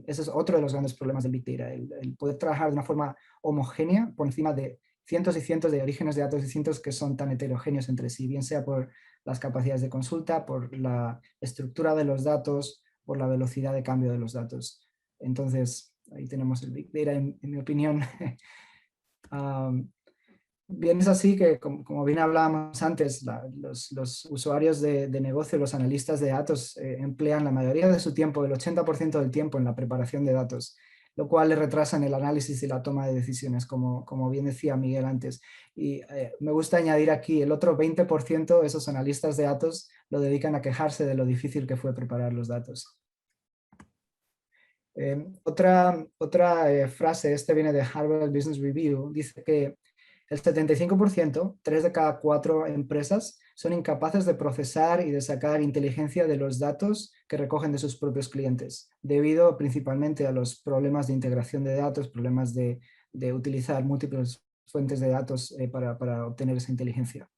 Ese es otro de los grandes problemas del Big Data, el poder trabajar de una forma homogénea por encima de cientos y cientos de orígenes de datos distintos que son tan heterogéneos entre sí, bien sea por las capacidades de consulta, por la estructura de los datos, por la velocidad de cambio de los datos. Entonces, ahí tenemos el Big Data, en mi opinión. Bien, es así que, como bien hablábamos antes, los usuarios de negocio, los analistas de datos, emplean la mayoría de su tiempo, el 80% del tiempo, en la preparación de datos, lo cual le retrasa en el análisis y la toma de decisiones, como bien decía Miguel antes. Y me gusta añadir aquí, el otro 20%, esos analistas de datos, lo dedican a quejarse de lo difícil que fue preparar los datos. Otra frase, viene de Harvard Business Review, dice que el 75%, 3 de cada 4 empresas, son incapaces de procesar y de sacar inteligencia de los datos que recogen de sus propios clientes, debido principalmente a los problemas de integración de datos, problemas de utilizar múltiples fuentes de datos para obtener esa inteligencia.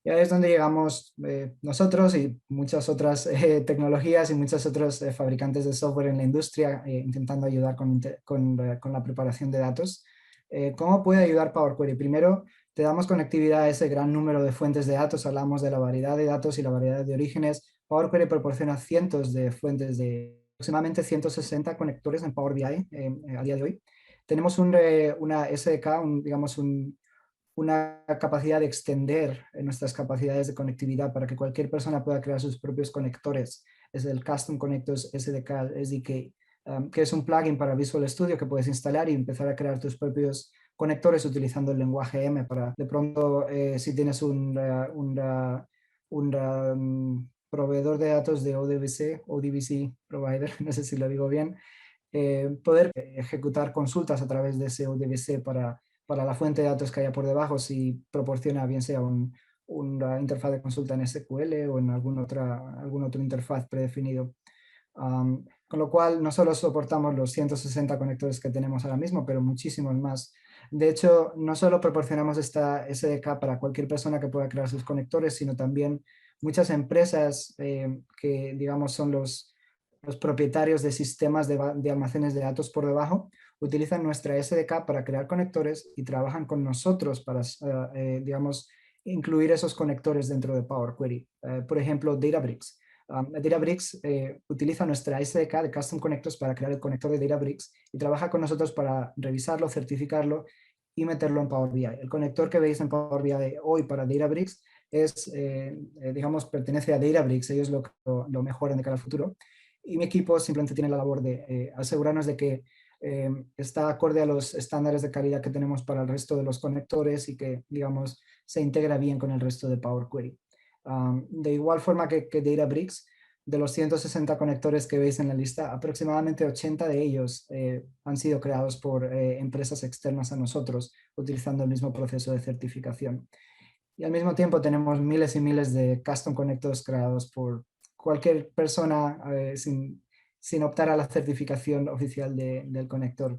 Y ahí es donde llegamos nosotros y muchas otras tecnologías y muchos otros fabricantes de software en la industria intentando ayudar con la preparación de datos. ¿Cómo puede ayudar Power Query? Primero, te damos conectividad a ese gran número de fuentes de datos, hablamos de la variedad de datos y la variedad de orígenes. Power Query proporciona cientos de fuentes de aproximadamente 160 conectores en Power BI a día de hoy. Tenemos una SDK, una capacidad de extender nuestras capacidades de conectividad para que cualquier persona pueda crear sus propios conectores. Es el Custom Connectors SDK, que es un plugin para Visual Studio que puedes instalar y empezar a crear tus propios conectores utilizando el lenguaje M para, de pronto, si tienes un proveedor de datos de ODBC provider, no sé si lo digo bien, poder ejecutar consultas a través de ese ODBC para la fuente de datos que haya por debajo, si proporciona bien sea una interfaz de consulta en SQL o en algún otro interfaz predefinido. Con lo cual, no solo soportamos los 160 conectores que tenemos ahora mismo, pero muchísimos más. De hecho, no solo proporcionamos esta SDK para cualquier persona que pueda crear sus conectores, sino también muchas empresas que, digamos, son los propietarios de sistemas de almacenes de datos por debajo, utilizan nuestra SDK para crear conectores y trabajan con nosotros para, digamos, incluir esos conectores dentro de Power Query. Por ejemplo, Databricks. Databricks utiliza nuestra SDK de Custom Connectors para crear el conector de Databricks y trabaja con nosotros para revisarlo, certificarlo y meterlo en Power BI. El conector que veis en Power BI hoy para Databricks es, digamos, pertenece a Databricks, ellos lo mejoran de cara al futuro. Y mi equipo simplemente tiene la labor de asegurarnos de que está acorde a los estándares de calidad que tenemos para el resto de los conectores y que, digamos, se integra bien con el resto de Power Query. De igual forma que Databricks, de los 160 conectores que veis en la lista, aproximadamente 80 de ellos han sido creados por empresas externas a nosotros, utilizando el mismo proceso de certificación. Y al mismo tiempo tenemos miles y miles de custom connectors creados por cualquier persona sin optar a la certificación oficial del conector,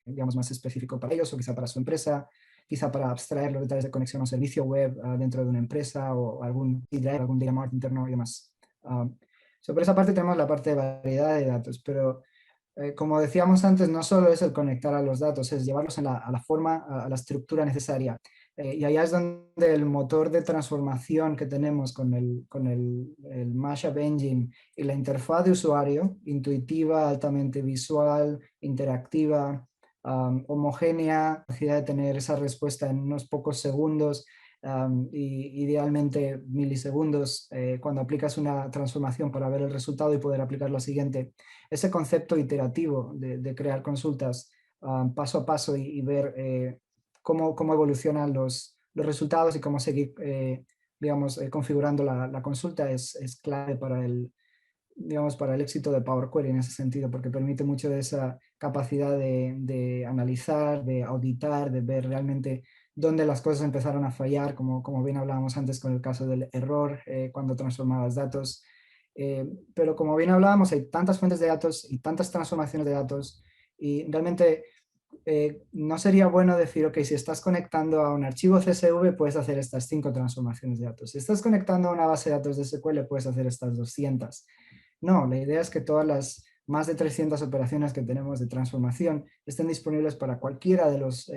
digamos, más específico para ellos o quizá para su empresa, quizá para abstraer los detalles de conexión a un servicio web dentro de una empresa o algún data mart interno y demás. Por esa parte tenemos la parte de variedad de datos, pero como decíamos antes, no solo es el conectar a los datos, es llevarlos a la forma, a la estructura necesaria. Y allá es donde el motor de transformación que tenemos con el Mashup Engine y la interfaz de usuario, intuitiva, altamente visual, interactiva, homogénea, capacidad de tener esa respuesta en unos pocos segundos, y idealmente milisegundos cuando aplicas una transformación para ver el resultado y poder aplicar la siguiente. Ese concepto iterativo de crear consultas paso a paso y ver cómo evolucionan los resultados y cómo seguir digamos, configurando la consulta es clave para digamos, para el éxito de Power Query en ese sentido, porque permite mucho de esa capacidad de analizar, de auditar, de ver realmente dónde las cosas empezaron a fallar, como bien hablábamos antes con el caso del error cuando transformabas datos. Pero como bien hablábamos, hay tantas fuentes de datos y tantas transformaciones de datos, y realmente no sería bueno decir, ok, si estás conectando a un archivo CSV puedes hacer estas 5 transformaciones de datos. Si estás conectando a una base de datos de SQL puedes hacer estas 200. No, la idea es que todas las más de 300 operaciones que tenemos de transformación estén disponibles para cualquiera de los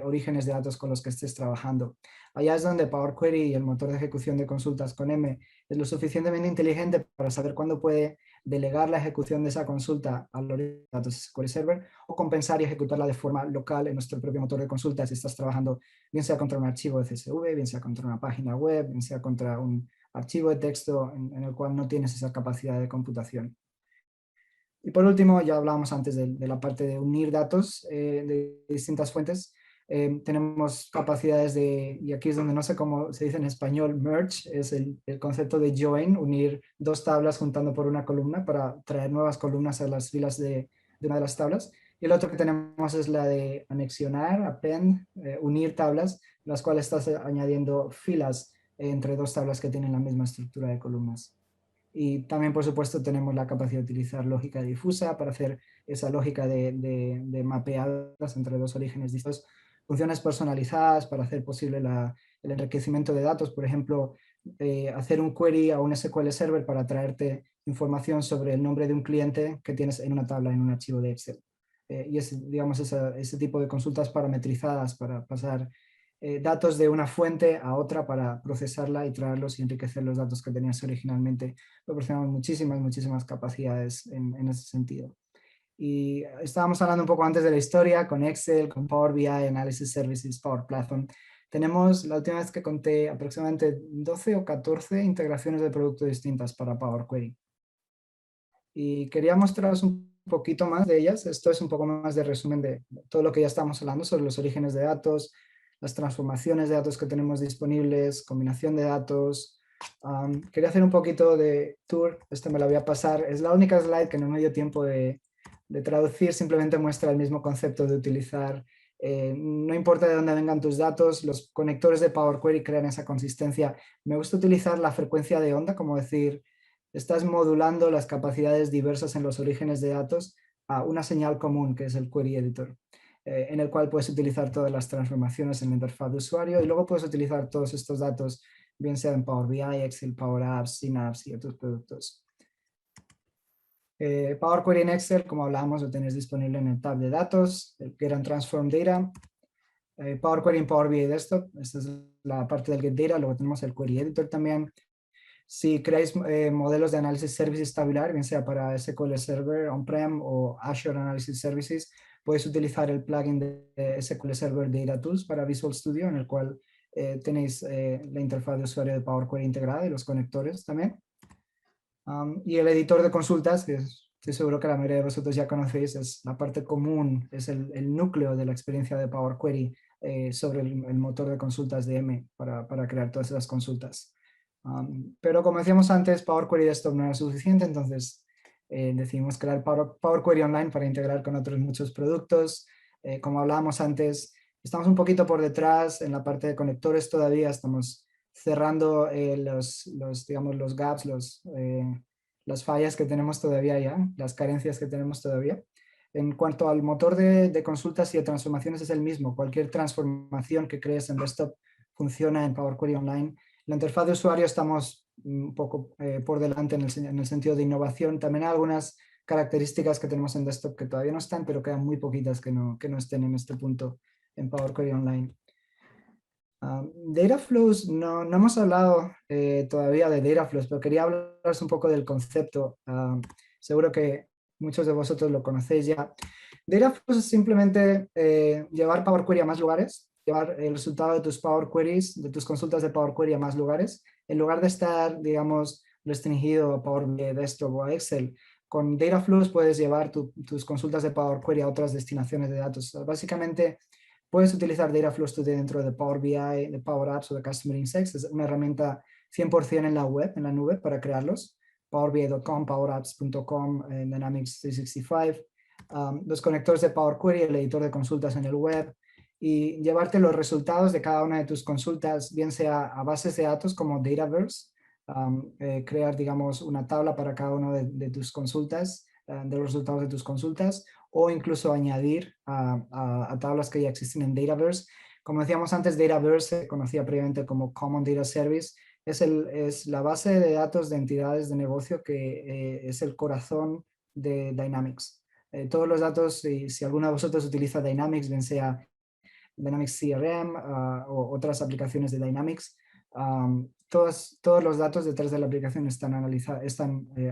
orígenes de datos con los que estés trabajando. Allá es donde Power Query y el motor de ejecución de consultas con M es lo suficientemente inteligente para saber cuándo puede delegar la ejecución de esa consulta al origen de datos SQL Server o compensar y ejecutarla de forma local en nuestro propio motor de consultas si estás trabajando bien sea contra un archivo de CSV, bien sea contra una página web, bien sea contra un archivo de texto en el cual no tienes esa capacidad de computación. Y por último, ya hablábamos antes de la parte de unir datos de distintas fuentes. Tenemos capacidades y aquí es donde no sé cómo se dice en español, merge, es el concepto de join, unir 2 tablas juntando por una columna para traer nuevas columnas a las filas de una de las tablas. Y el otro que tenemos es la de anexionar, append, unir tablas, las cuales estás añadiendo filas entre 2 tablas que tienen la misma estructura de columnas. Y también, por supuesto, tenemos la capacidad de utilizar lógica difusa para hacer esa lógica de mapeadas entre 2 orígenes distintos. Funciones personalizadas para hacer posible el enriquecimiento de datos. Por ejemplo, hacer un query a un SQL Server para traerte información sobre el nombre de un cliente que tienes en una tabla, en un archivo de Excel. Y es, digamos, ese tipo de consultas parametrizadas para pasar datos de una fuente a otra para procesarla y traerlos y enriquecer los datos que tenías originalmente. Proporcionamos muchísimas capacidades en ese sentido. Y estábamos hablando un poco antes de la historia con Excel, con Power BI, Analysis Services, Power Platform. Tenemos, la última vez que conté, aproximadamente 12 o 14 integraciones de producto distintas para Power Query. Y quería mostraros un poquito más de ellas. Esto es un poco más de resumen de todo lo que ya estamos hablando sobre los orígenes de datos, las transformaciones de datos que tenemos disponibles, combinación de datos. Quería hacer un poquito de tour, esto me lo voy a pasar. Es la única slide que no me dio tiempo de traducir, simplemente muestra el mismo concepto de utilizar, no importa de dónde vengan tus datos, los conectores de Power Query crean esa consistencia. Me gusta utilizar la frecuencia de onda, como decir, estás modulando las capacidades diversas en los orígenes de datos a una señal común, que es el Query Editor, en el cual puedes utilizar todas las transformaciones en la interfaz de usuario y luego puedes utilizar todos estos datos, bien sea en Power BI, Excel, Power Apps, Synapse y otros productos. Power Query en Excel, como hablábamos, lo tenéis disponible en el tab de datos, el Get and Transform Data. Power Query en Power BI Desktop, esta es la parte del Get Data, luego tenemos el Query Editor también. Si creáis modelos de análisis services tabular, bien sea para SQL Server On-Prem o Azure Analysis Services, puedes utilizar el plugin de SQL Server Data Tools para Visual Studio, en el cual tenéis la interfaz de usuario de Power Query integrada y los conectores también. Y el editor de consultas, que estoy seguro que la mayoría de vosotros ya conocéis, es la parte común, es el núcleo de la experiencia de Power Query sobre el motor de consultas de M para crear todas esas consultas. Pero como decíamos antes, Power Query Desktop no era suficiente, entonces decidimos crear Power Query Online para integrar con otros muchos productos. Como hablábamos antes, estamos un poquito por detrás en la parte de conectores todavía, estamos cerrando digamos, los gaps, las fallas que tenemos todavía ya, las carencias que tenemos todavía. En cuanto al motor de consultas y de transformaciones es el mismo. Cualquier transformación que crees en desktop funciona en Power Query Online. La interfaz de usuario estamos un poco por delante en el sentido de innovación. También hay algunas características que tenemos en desktop que todavía no están, pero quedan muy poquitas que no estén en este punto en Power Query Online. Data flows, no hemos hablado todavía de data flows, pero quería hablaros un poco del concepto. Seguro que muchos de vosotros lo conocéis ya. Data flows es simplemente llevar Power Query a más lugares, llevar el resultado de tus Power Queries, de tus consultas de Power Query a más lugares, en lugar de estar, digamos, restringido a Power BI, Desktop o a Excel. Con Data Flows puedes llevar tus consultas de Power Query a otras destinaciones de datos. Básicamente, puedes utilizar Data Flows dentro de Power BI, de Power Apps o de Customer Insights. Es una herramienta 100% en la web, en la nube, para crearlos. PowerBI.com, PowerApps.com, Dynamics 365. Los conectores de Power Query, el editor de consultas en el web, y llevarte los resultados de cada una de tus consultas, bien sea a bases de datos como Dataverse, crear, digamos, una tabla para cada una de tus consultas, de los resultados de tus consultas, o incluso añadir a tablas que ya existen en Dataverse. Como decíamos antes, Dataverse se conocía previamente como Common Data Service. Es la base de datos de entidades de negocio que es el corazón de Dynamics. Todos los datos, si alguno de vosotros utiliza Dynamics, bien sea Dynamics CRM o otras aplicaciones de Dynamics, todos los datos detrás de la aplicación están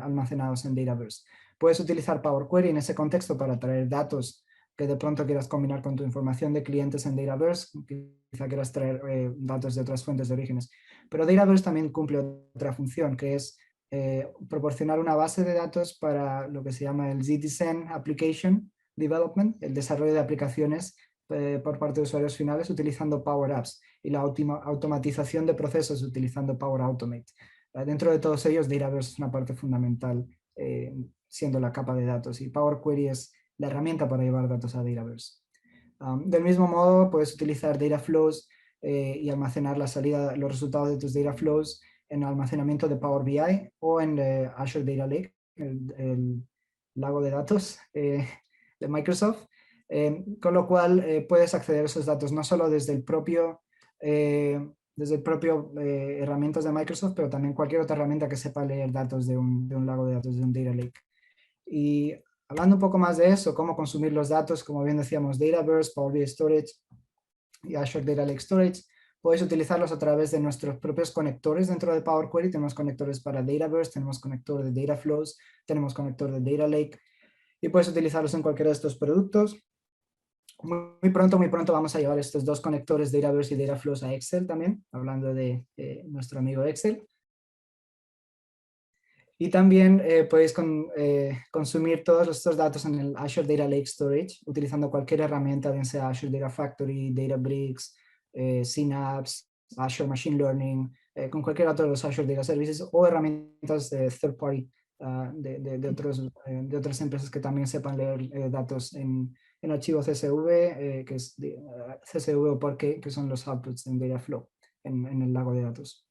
almacenados en Dataverse. Puedes utilizar Power Query en ese contexto para traer datos que de pronto quieras combinar con tu información de clientes en Dataverse, quizá quieras traer datos de otras fuentes de orígenes. Pero Dataverse también cumple otra función, que es proporcionar una base de datos para lo que se llama el Citizen Application Development, el desarrollo de aplicaciones por parte de usuarios finales utilizando Power Apps y la automatización de procesos utilizando Power Automate. Dentro de todos ellos, Dataverse es una parte fundamental, siendo la capa de datos, y Power Query es la herramienta para llevar datos a Dataverse. Del mismo modo, puedes utilizar Data Flows y almacenar los resultados de tus Data Flows en almacenamiento de Power BI o en Azure Data Lake, el lago de datos de Microsoft. Con lo cual puedes acceder a esos datos no solo desde el propio herramientas de Microsoft, pero también cualquier otra herramienta que sepa leer datos de un lago de datos, de un data lake. Y hablando un poco más de eso, cómo consumir los datos, como bien decíamos, Dataverse, Power BI Storage y Azure Data Lake Storage, puedes utilizarlos a través de nuestros propios conectores dentro de Power Query. Tenemos conectores para Dataverse, tenemos conector de Data Flows, tenemos conector de Data Lake, y puedes utilizarlos en cualquiera de estos productos. Muy pronto vamos a llevar estos dos conectores de Dataverse y Dataflows a Excel también, hablando de nuestro amigo Excel. Y también podéis consumir todos estos datos en el Azure Data Lake Storage, utilizando cualquier herramienta, bien sea Azure Data Factory, Databricks, Synapse, Azure Machine Learning, con cualquier otro de los Azure Data Services o herramientas de third party de otras empresas que también sepan leer datos en archivo CSV, que es CSV o Parquet, que son los outputs en Dataflow, en el lago de datos.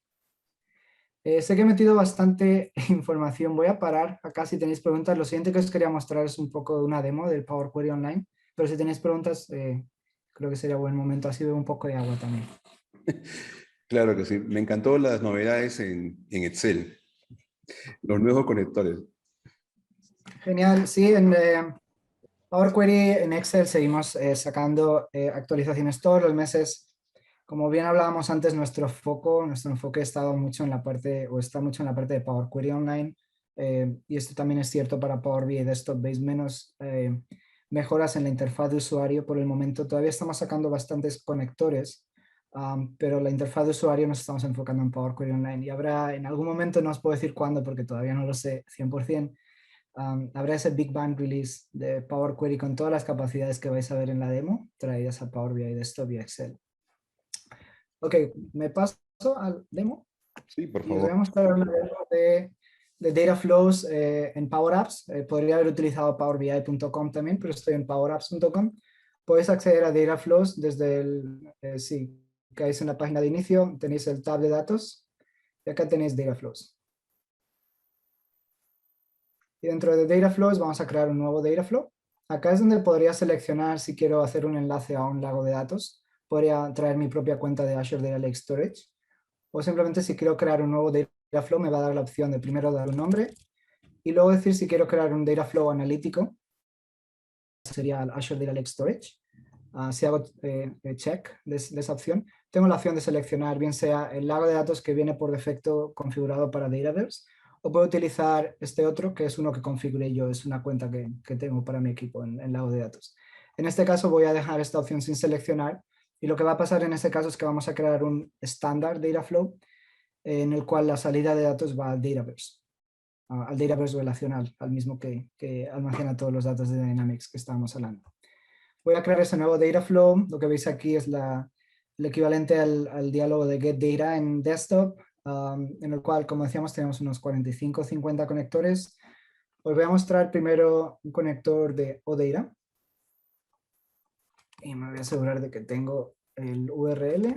Sé que he metido bastante información. Voy a parar acá si tenéis preguntas. Lo siguiente que os quería mostrar es un poco de una demo del Power Query Online, pero si tenéis preguntas, creo que sería buen momento. Así veo un poco de agua también. Claro que sí. Me encantó las novedades en Excel, los nuevos conectores. Genial. Sí, en Power Query en Excel seguimos sacando actualizaciones todos los meses. Como bien hablábamos antes, nuestro enfoque está mucho en la parte de Power Query Online, y esto también es cierto para Power BI Desktop. Veis menos mejoras en la interfaz de usuario por el momento. Todavía estamos sacando bastantes conectores, pero la interfaz de usuario nos estamos enfocando en Power Query Online, y habrá en algún momento, no os puedo decir cuándo porque todavía no lo sé 100%, habrá ese Big Bang Release de Power Query con todas las capacidades que vais a ver en la demo, traídas a Power BI Desktop y Excel. Ok, me paso al demo. Sí, por Y os voy a favor. mostrar una demo de Data Flows en Power Apps. Podría haber utilizado PowerBI.com también, pero estoy en PowerApps.com. Podéis acceder a Data Flows desde si caéis en la página de inicio, tenéis el tab de datos y acá tenéis Data Flows. Y dentro de Data Flows vamos a crear un nuevo Data Flow. Acá es donde podría seleccionar si quiero hacer un enlace a un lago de datos. Podría traer mi propia cuenta de Azure Data Lake Storage. O simplemente si quiero crear un nuevo Data Flow me va a dar la opción de primero dar un nombre y luego decir si quiero crear un Data Flow analítico. Sería el Azure Data Lake Storage. Si hago check de esa opción, tengo la opción de seleccionar bien sea el lago de datos que viene por defecto configurado para Dataverse, o puedo utilizar este otro, que es uno que configuré yo, es una cuenta que tengo para mi equipo en lago de datos. En este caso voy a dejar esta opción sin seleccionar, y lo que va a pasar en este caso es que vamos a crear un estándar Dataflow en el cual la salida de datos va al Dataverse relacional, al mismo que almacena todos los datos de Dynamics que estábamos hablando. Voy a crear ese nuevo Dataflow. Lo que veis aquí es el equivalente al diálogo de Get Data en desktop, en el cual, como decíamos, tenemos unos 45 o 50 conectores. Os voy a mostrar primero un conector de OData. Y me voy a asegurar de que tengo el URL.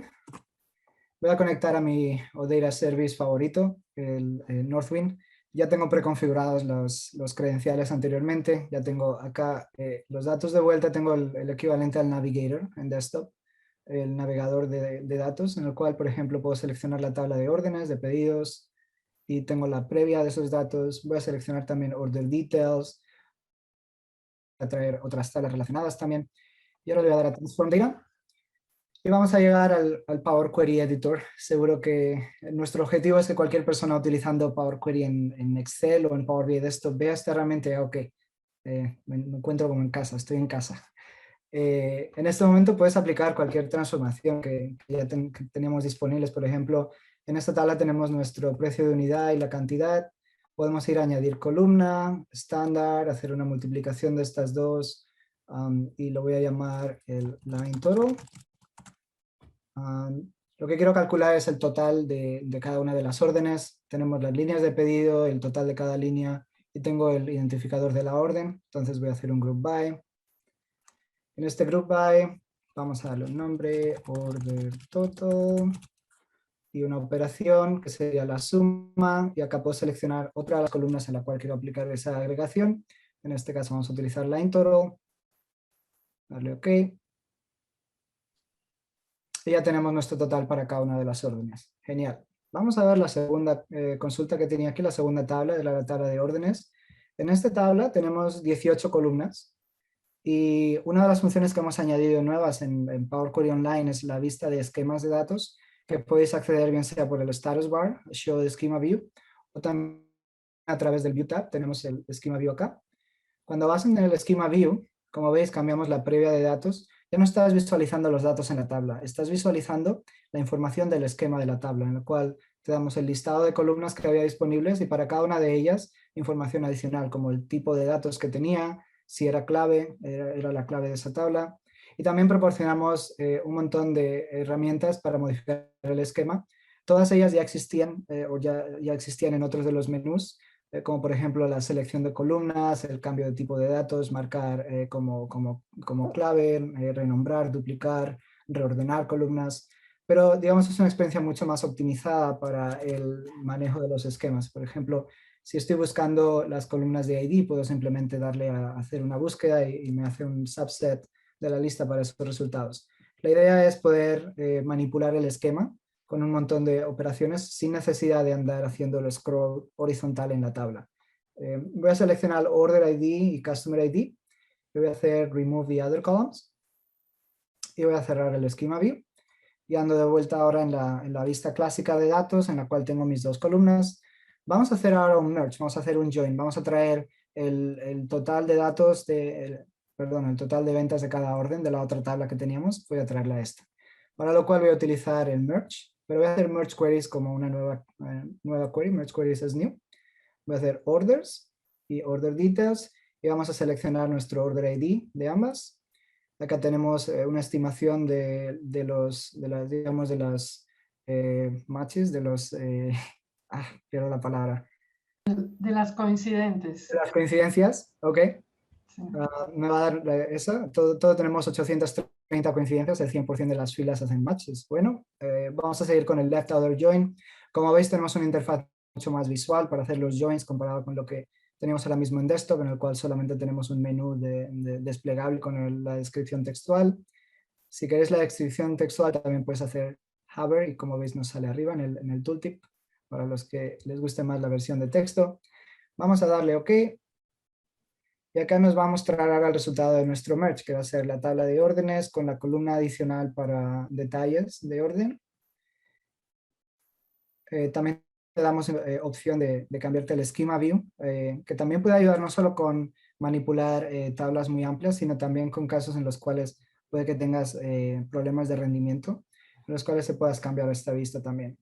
Voy a conectar a mi OData Service favorito, el Northwind. Ya tengo preconfigurados los credenciales anteriormente. Ya tengo acá los datos de vuelta. Tengo el equivalente al Navigator en desktop, el navegador de datos, en el cual, por ejemplo, puedo seleccionar la tabla de órdenes, de pedidos, y tengo la previa de esos datos. Voy a seleccionar también Order Details, a traer otras tablas relacionadas también. Y ahora le voy a dar a Transform Data. Y vamos a llegar al Power Query Editor. Seguro que nuestro objetivo es que cualquier persona utilizando Power Query en Excel o en Power BI Desktop vea esta herramienta y ok, me encuentro como en casa, estoy en casa. En este momento puedes aplicar cualquier transformación que ya que teníamos disponibles. Por ejemplo, en esta tabla tenemos nuestro precio de unidad y la cantidad. Podemos ir a añadir columna, estándar, hacer una multiplicación de estas dos, y lo voy a llamar el line total. Lo que quiero calcular es el total de cada una de las órdenes. Tenemos las líneas de pedido, el total de cada línea, y tengo el identificador de la orden. Entonces voy a hacer un group by. En este group by vamos a darle un nombre, order total, y una operación que sería la suma, y acá puedo seleccionar otra de las columnas en la cual quiero aplicar esa agregación. En este caso vamos a utilizar line total, darle OK. Y ya tenemos nuestro total para cada una de las órdenes. Genial. Vamos a ver la segunda consulta que tenía aquí, la segunda tabla de la tabla de órdenes. En esta tabla tenemos 18 columnas. Y una de las funciones que hemos añadido nuevas en Power Query Online es la vista de esquemas de datos, que podéis acceder bien sea por el status bar, Show Schema View, o también a través del View tab. Tenemos el Schema View acá. Cuando vas en el Schema View, como veis, cambiamos la previa de datos. Ya no estás visualizando los datos en la tabla, estás visualizando la información del esquema de la tabla, en el cual te damos el listado de columnas que había disponibles y para cada una de ellas información adicional, como el tipo de datos que tenía, si era clave, era la clave de esa tabla. Y también proporcionamos un montón de herramientas para modificar el esquema. Todas ellas ya existían o ya existían en otros de los menús, como por ejemplo la selección de columnas, el cambio de tipo de datos, marcar como clave, renombrar, duplicar, reordenar columnas. Pero digamos es una experiencia mucho más optimizada para el manejo de los esquemas. Por ejemplo, si estoy buscando las columnas de ID, puedo simplemente darle a hacer una búsqueda y me hace un subset de la lista para esos resultados. La idea es poder manipular el esquema con un montón de operaciones sin necesidad de andar haciendo el scroll horizontal en la tabla. Voy a seleccionar Order ID y Customer ID. Y voy a hacer Remove the Other Columns. Y voy a cerrar el Schema View. Y ando de vuelta ahora en la vista clásica de datos, en la cual tengo mis dos columnas. Vamos a hacer ahora un merge, vamos a hacer un join. Vamos a traer el total de datos, el total de ventas de cada orden de la otra tabla que teníamos. Voy a traerla a esta. Para lo cual voy a utilizar el merge. Pero voy a hacer merge queries como una nueva query. Merge queries es new. Voy a hacer orders y order details. Y vamos a seleccionar nuestro order ID de ambas. Acá tenemos una estimación de las matches, pierdo la palabra. De las coincidentes. De las coincidencias, ok. Sí. Me va a dar esa. Todo tenemos 830 coincidencias, el 100% de las filas hacen matches. Bueno, vamos a seguir con el left outer join. Como veis, tenemos una interfaz mucho más visual para hacer los joins comparado con lo que tenemos ahora mismo en desktop, en el cual solamente tenemos un menú desplegable con la descripción textual. Si queréis la descripción textual, también puedes hacer hover y como veis nos sale arriba en el tooltip para los que les guste más la versión de texto. Vamos a darle OK. Y acá nos va a mostrar ahora el resultado de nuestro merge, que va a ser la tabla de órdenes con la columna adicional para detalles de orden. También te damos opción de cambiarte el esquema view, que también puede ayudar no solo con manipular tablas muy amplias, sino también con casos en los cuales puede que tengas problemas de rendimiento, en los cuales se puedas cambiar esta vista también.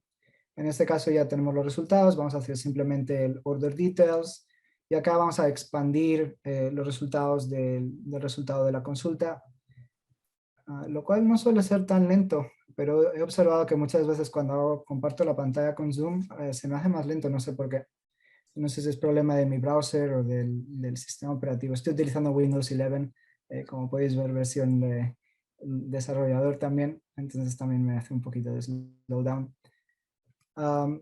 En este caso ya tenemos los resultados, vamos a hacer simplemente el order details, y acá vamos a expandir los resultados del resultado de la consulta, lo cual no suele ser tan lento, pero he observado que muchas veces cuando comparto la pantalla con Zoom se me hace más lento, no sé por qué. No sé si es problema de mi browser o del sistema operativo. Estoy utilizando Windows 11, como podéis ver, versión de desarrollador también, entonces también me hace un poquito de slowdown.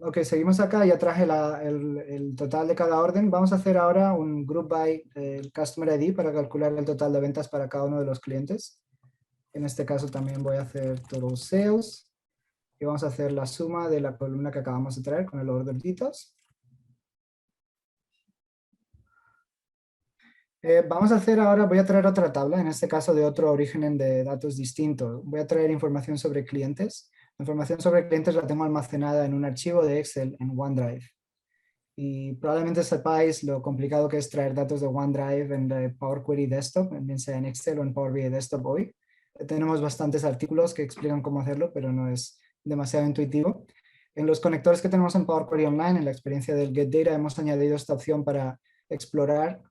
Ok, seguimos acá, ya traje el total de cada orden. Vamos a hacer ahora un group by el Customer ID para calcular el total de ventas para cada uno de los clientes. En este caso también voy a hacer total sales y vamos a hacer la suma de la columna que acabamos de traer con el order details. Vamos a hacer ahora, voy a traer otra tabla, en este caso de otro origen de datos distinto. Voy a traer información sobre clientes. La información sobre clientes la tengo almacenada en un archivo de Excel en OneDrive. Y probablemente sepáis lo complicado que es traer datos de OneDrive en Power Query Desktop, bien sea en Excel o en Power BI Desktop hoy. Tenemos bastantes artículos que explican cómo hacerlo, pero no es demasiado intuitivo. En los conectores que tenemos en Power Query Online, en la experiencia del Get Data, hemos añadido esta opción para explorar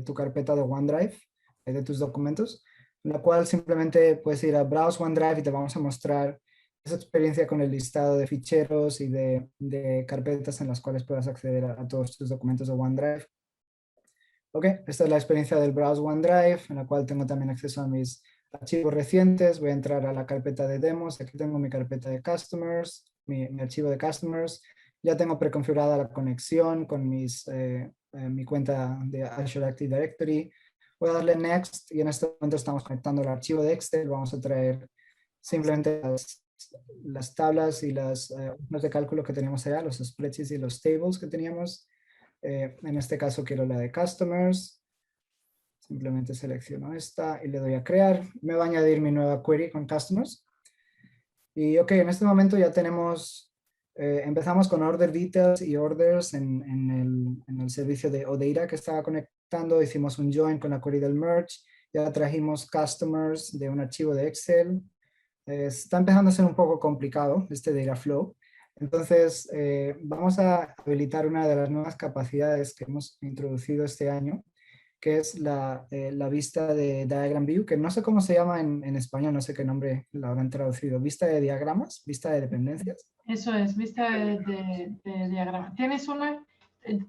tu carpeta de OneDrive, de tus documentos, en la cual simplemente puedes ir a Browse OneDrive y te vamos a mostrar esa experiencia con el listado de ficheros y de carpetas en las cuales puedas acceder a todos tus documentos de OneDrive. Ok, esta es la experiencia del Browse OneDrive, en la cual tengo también acceso a mis archivos recientes. Voy a entrar a la carpeta de demos. Aquí tengo mi carpeta de customers, mi archivo de customers. Ya tengo preconfigurada la conexión con mi cuenta de Azure Active Directory. Voy a darle Next y en este momento estamos conectando el archivo de Excel. Vamos a traer simplemente las tablas y las hojas de cálculo que teníamos allá, los spreadsheets y los tables que teníamos. En este caso quiero la de customers. Simplemente selecciono esta y le doy a crear. Me va a añadir mi nueva query con customers. Y ok, en este momento ya tenemos, empezamos con order details y orders en el servicio de OData que estaba conectando. Hicimos un join con la query del merge. Ya trajimos customers de un archivo de Excel. Está empezando a ser un poco complicado este data flow. Entonces, vamos a habilitar una de las nuevas capacidades que hemos introducido este año, que es la vista de Diagram View, que no sé cómo se llama en español, no sé qué nombre la habrán traducido. ¿Vista de diagramas? ¿Vista de dependencias? Eso es, vista de diagrama. ¿Tienes una?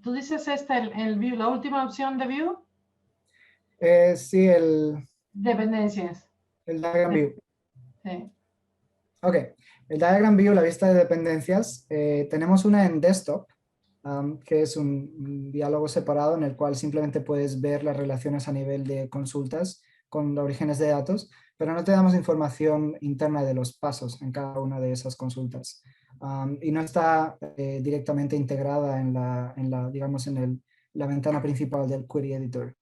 ¿Tú dices el view, la última opción de view? Sí, Dependencias. el Diagram View. Sí. Ok, el Diagram View, la vista de dependencias, tenemos una en desktop, que es un diálogo separado en el cual simplemente puedes ver las relaciones a nivel de consultas con los orígenes de datos, pero no te damos información interna de los pasos en cada una de esas consultas. Y no está directamente integrada digamos, la ventana principal del Query Editor.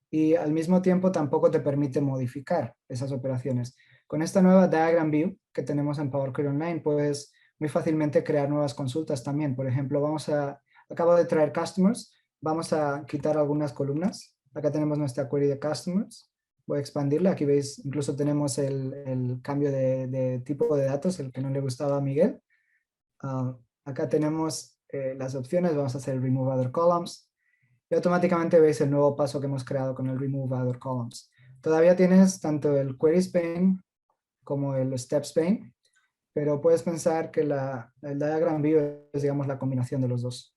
Y al mismo tiempo tampoco te permite modificar esas operaciones. Con esta nueva Diagram View que tenemos en Power Query Online, puedes muy fácilmente crear nuevas consultas también. Por ejemplo, acabo de traer customers, vamos a quitar algunas columnas. Acá tenemos nuestra query de customers. Voy a expandirla. Aquí veis, incluso tenemos el cambio de tipo de datos, el que no le gustaba a Miguel. Acá tenemos las opciones. Vamos a hacer Remove Other Columns. Y automáticamente veis el nuevo paso que hemos creado con el Remove Other Columns. Todavía tienes tanto el Queries pane como el Steps pane, pero puedes pensar que el Diagram View es, digamos, la combinación de los dos.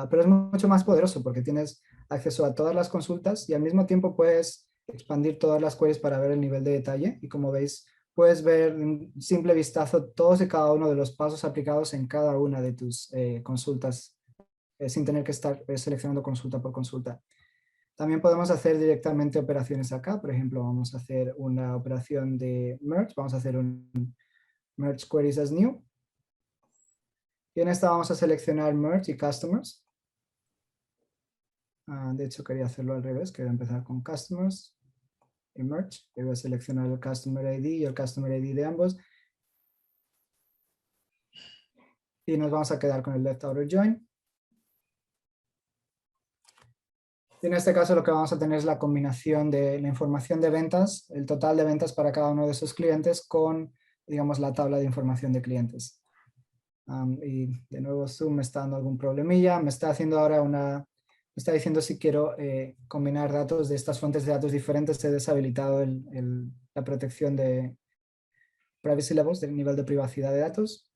Pero es mucho más poderoso porque tienes acceso a todas las consultas y al mismo tiempo puedes expandir todas las queries para ver el nivel de detalle. Y como veis, puedes ver en un simple vistazo todos y cada uno de los pasos aplicados en cada una de tus consultas sin tener que estar seleccionando consulta por consulta. También podemos hacer directamente operaciones acá. Por ejemplo, vamos a hacer una operación de merge. Vamos a hacer un merge queries as new. Y en esta vamos a seleccionar merge y customers. De hecho, quería hacerlo al revés. Quería empezar con Customers y Merge. Y voy a seleccionar el Customer ID y el Customer ID de ambos. Y nos vamos a quedar con el Left Outer Join. Y en este caso lo que vamos a tener es la combinación de la información de ventas, el total de ventas para cada uno de esos clientes con, digamos, la tabla de información de clientes. Y de nuevo Zoom me está dando algún problemilla. Me está haciendo ahora me está diciendo si quiero combinar datos de estas fuentes de datos diferentes. He deshabilitado la protección de privacy levels, del nivel de privacidad de datos,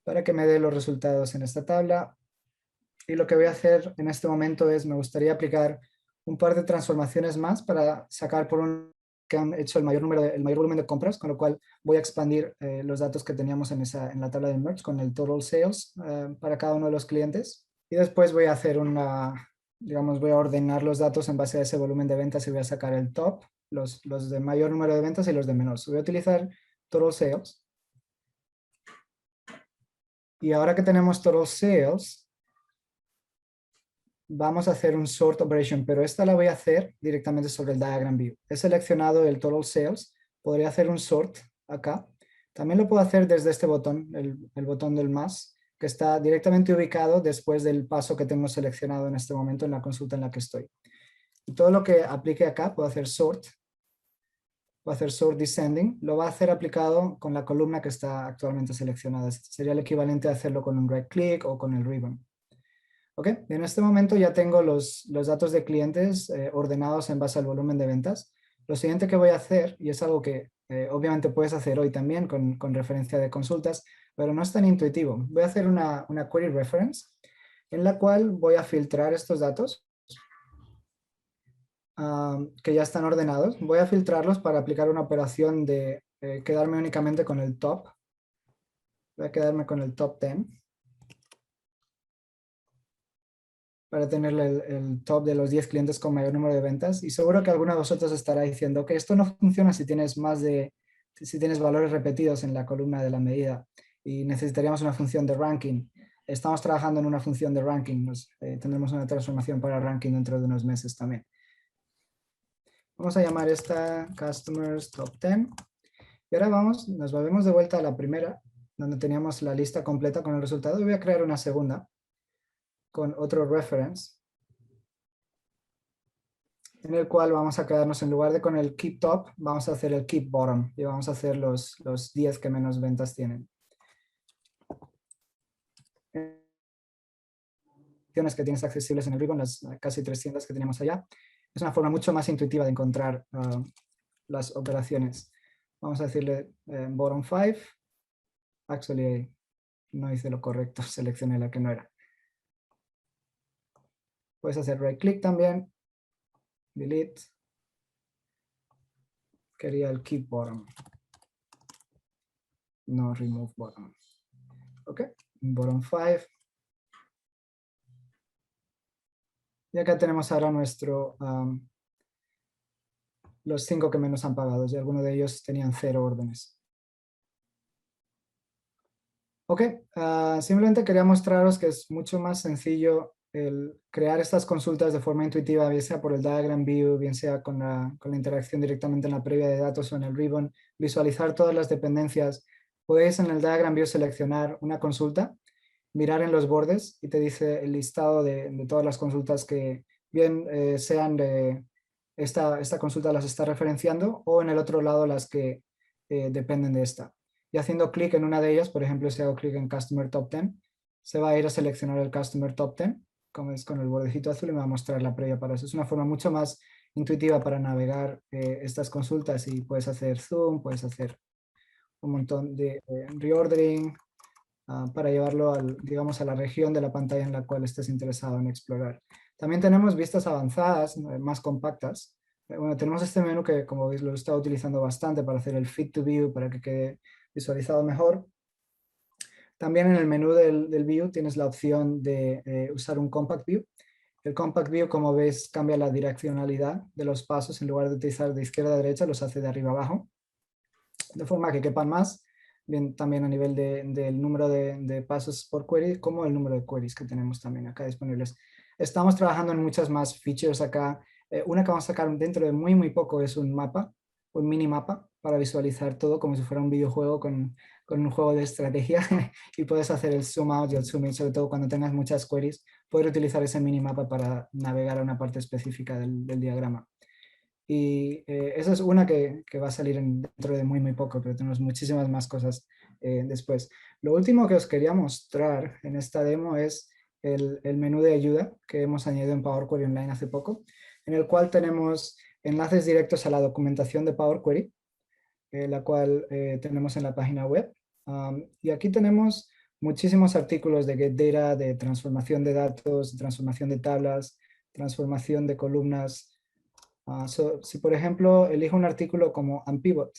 para que me dé los resultados en esta tabla. Y lo que voy a hacer en este momento es, me gustaría aplicar un par de transformaciones más para sacar por un que han hecho el mayor volumen de compras, con lo cual voy a expandir los datos que teníamos en la tabla de Merge con el Total Sales para cada uno de los clientes. Y después voy a hacer voy a ordenar los datos en base a ese volumen de ventas y voy a sacar el top, los de mayor número de ventas y los de menos. Voy a utilizar Total Sales. Y ahora que tenemos Total Sales, vamos a hacer un sort operation, pero esta la voy a hacer directamente sobre el diagram view. He seleccionado el total sales, podría hacer un sort acá. También lo puedo hacer desde este botón, el botón del más, que está directamente ubicado después del paso que tengo seleccionado en este momento en la consulta en la que estoy. Y todo lo que aplique acá, puedo hacer sort descending, lo va a hacer aplicado con la columna que está actualmente seleccionada. Sería el equivalente a hacerlo con un right click o con el ribbon. Ok, en este momento ya tengo los datos de clientes ordenados en base al volumen de ventas. Lo siguiente que voy a hacer, y es algo que obviamente puedes hacer hoy también con referencia de consultas, pero no es tan intuitivo. Voy a hacer una query reference en la cual voy a filtrar estos datos que ya están ordenados. Voy a filtrarlos para aplicar una operación de quedarme únicamente con el top. Voy a quedarme con el top 10. Para tener el top de los 10 clientes con mayor número de ventas. Y seguro que alguno de vosotros estará diciendo que esto no funciona si tienes si tienes valores repetidos en la columna de la medida y necesitaríamos una función de ranking. Estamos trabajando en una función de ranking. Tendremos una transformación para ranking dentro de unos meses también. Vamos a llamar esta Customers Top 10. Y ahora nos volvemos de vuelta a la primera, donde teníamos la lista completa con el resultado. Y voy a crear una segunda con otro reference, en el cual vamos a quedarnos, en lugar de con el keep top, vamos a hacer el keep bottom y vamos a hacer los 10 que menos ventas tienen. Que tienes accesibles en el ribbon, las casi 300 que teníamos allá. Es una forma mucho más intuitiva de encontrar las operaciones. Vamos a decirle bottom 5. Actually, no hice lo correcto, seleccioné la que no era. Puedes hacer right click también. Delete. Quería el keep bottom. No remove bottom. Ok, bottom 5. Y acá tenemos ahora los 5 que menos han pagado. Y algunos de ellos tenían 0 órdenes. Ok, simplemente quería mostraros que es mucho más sencillo el crear estas consultas de forma intuitiva, bien sea por el diagram view, bien sea con la interacción directamente en la previa de datos o en el ribbon, visualizar todas las dependencias. Podéis en el diagram view seleccionar una consulta, mirar en los bordes y te dice el listado de todas las consultas que bien sean de esta consulta las está referenciando o en el otro lado las que dependen de esta. Y haciendo clic en una de ellas, por ejemplo, si hago clic en Customer Top 10, se va a ir a seleccionar el Customer Top 10, como es con el bordecito azul, y me va a mostrar la previa para eso. Es una forma mucho más intuitiva para navegar estas consultas y puedes hacer zoom, puedes hacer un montón de reordering para llevarlo digamos, a la región de la pantalla en la cual estés interesado en explorar. También tenemos vistas avanzadas, más compactas. Bueno, tenemos este menú que, como veis, lo he estado utilizando bastante para hacer el Fit to View, para que quede visualizado mejor. También en el menú del View tienes la opción de usar un Compact View. El Compact View, como ves, cambia la direccionalidad de los pasos. En lugar de utilizar de izquierda a derecha, los hace de arriba a abajo, de forma que quepan más. Bien, también a nivel del número de pasos por query, como el número de queries que tenemos también acá disponibles. estamos trabajando en muchas más features acá. Una que vamos a sacar dentro de muy poco es un mapa, un mini mapa para visualizar todo como si fuera un videojuego con un juego de estrategia y puedes hacer el zoom out y el zoom in, sobre todo cuando tengas muchas queries, poder utilizar ese minimapa para navegar a una parte específica del diagrama. Y esa es una que va a salir dentro de muy poco, pero tenemos muchísimas más cosas después. Lo último que os quería mostrar en esta demo es el menú de ayuda que hemos añadido en Power Query Online hace poco, en el cual tenemos enlaces directos a la documentación de Power Query, la cual tenemos en la página web. Y aquí tenemos muchísimos artículos de Get Data, de transformación de datos, transformación de tablas, transformación de columnas. Si por ejemplo elijo un artículo como Unpivot,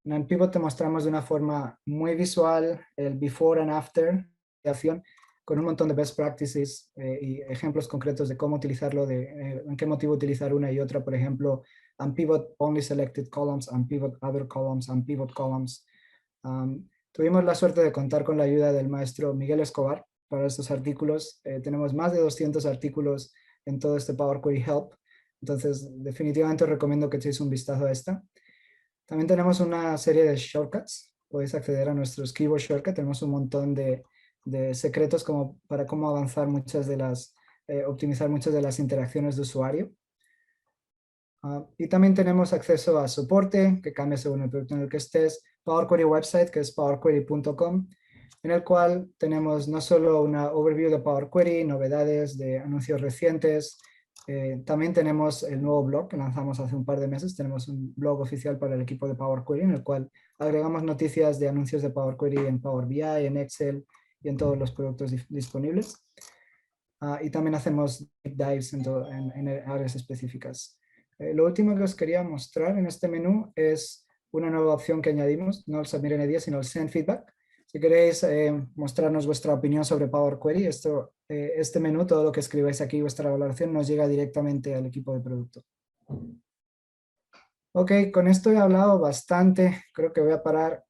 en Unpivot te mostramos de una forma muy visual el before and after de acción, con un montón de best practices y ejemplos concretos de cómo utilizarlo, en qué motivo utilizar una y otra. Por ejemplo, Unpivot only selected columns, Unpivot other columns, Unpivot columns. Tuvimos la suerte de contar con la ayuda del maestro Miguel Escobar para estos artículos. Tenemos más de 200 artículos en todo este Power Query Help. Entonces, definitivamente os recomiendo que echéis un vistazo a esta. También tenemos una serie de shortcuts. Podéis acceder a nuestros keyword shortcuts. Tenemos un montón de secretos para cómo avanzar optimizar muchas de las interacciones de usuario. Y también tenemos acceso a soporte, que cambia según el producto en el que estés. Power Query website, que es powerquery.com, en el cual tenemos no solo una overview de Power Query, novedades de anuncios recientes. También tenemos el nuevo blog que lanzamos hace un par de meses. Tenemos un blog oficial para el equipo de Power Query, en el cual agregamos noticias de anuncios de Power Query en Power BI, en Excel y en todos los productos disponibles. Y también hacemos deep dives en áreas específicas. Lo último que os quería mostrar en este menú es una nueva opción que añadimos, no el Submit any idea, sino el Send Feedback. Si queréis mostrarnos vuestra opinión sobre Power Query, este menú, todo lo que escribáis aquí, vuestra valoración, nos llega directamente al equipo de producto. Ok, con esto he hablado bastante. Creo que voy a parar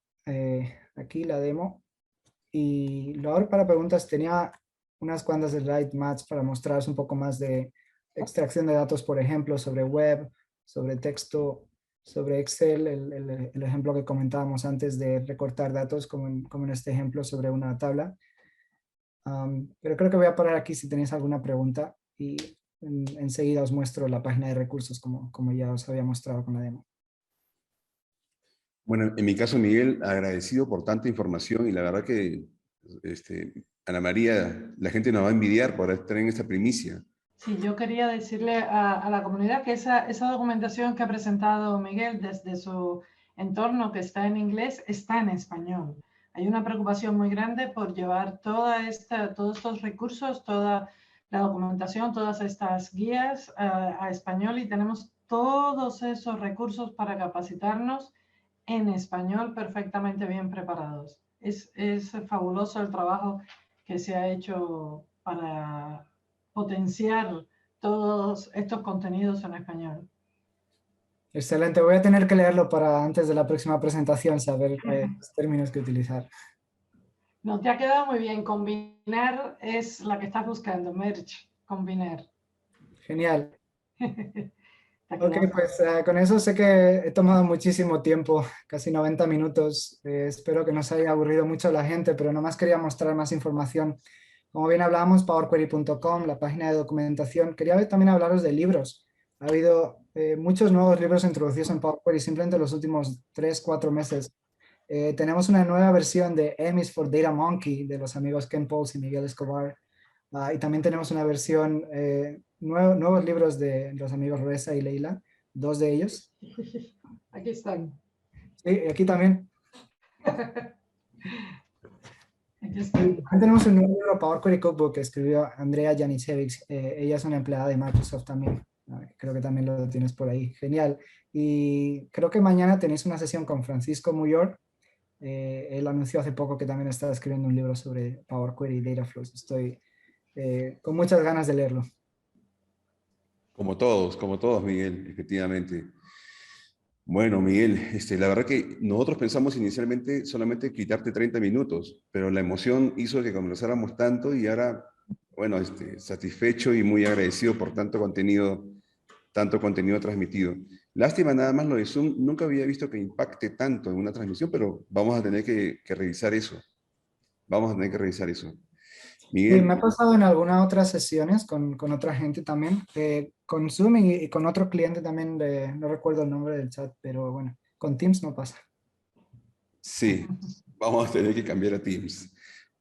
aquí la demo. Y ahora para preguntas tenía unas cuantas slide match para mostraros un poco más de extracción de datos, por ejemplo, sobre web, sobre texto, sobre Excel, el ejemplo que comentábamos antes de recortar datos, como en este ejemplo sobre una tabla. Pero creo que voy a parar aquí si tenéis alguna pregunta y enseguida os muestro la página de recursos como ya os había mostrado con la demo. Bueno, en mi caso, Miguel, agradecido por tanta información y la verdad que Ana María, la gente nos va a envidiar por estar en esta primicia. Sí, yo quería decirle a la comunidad que esa documentación que ha presentado Miguel desde su entorno, que está en inglés, está en español. Hay una preocupación muy grande por llevar todos estos recursos, toda la documentación, todas estas guías a español, y tenemos todos esos recursos para capacitarnos en español perfectamente bien preparados. Es fabuloso el trabajo que se ha hecho para potenciar todos estos contenidos en español. Excelente, voy a tener que leerlo para antes de la próxima presentación, saber los términos que utilizar. No, te ha quedado muy bien. Combinar es la que estás buscando, merge, combinar. Genial. Ok, pues con eso sé que he tomado muchísimo tiempo, casi 90 minutos. Espero que no se haya aburrido mucho a la gente, pero nomás quería mostrar más información. Como bien hablábamos, powerquery.com, la página de documentación. Quería también hablaros de libros. Ha habido muchos nuevos libros introducidos en Power Query simplemente en los últimos 3-4 meses. Tenemos una nueva versión de M is for Data Monkey de los amigos Ken Pauls y Miguel Escobar. Y también tenemos una versión, nuevos libros de los amigos Reza y Leila, 2 de ellos. Aquí están. Sí, aquí también. Aquí están. También tenemos un nuevo libro, Power Query Cookbook, que escribió Andrea Janicevic. Ella es una empleada de Microsoft también. Creo que también lo tienes por ahí. Genial. Y creo que mañana tenéis una sesión con Francisco Muyor. Él anunció hace poco que también está escribiendo un libro sobre Power Query y Data Flows. Estoy con muchas ganas de leerlo. Como todos, Miguel, efectivamente. Bueno, Miguel, la verdad que nosotros pensamos inicialmente solamente quitarte 30 minutos, pero la emoción hizo que conversáramos tanto y ahora bueno, satisfecho y muy agradecido por tanto contenido transmitido. Lástima nada más lo de Zoom, nunca había visto que impacte tanto en una transmisión, pero vamos a tener que revisar eso. Vamos a tener que revisar eso. Sí, me Miguel, ha pasado en algunas otras sesiones con otra gente también, con Zoom y con otro cliente también, no recuerdo el nombre del chat, pero bueno, con Teams no pasa. sí, vamos a tener que cambiar a Teams.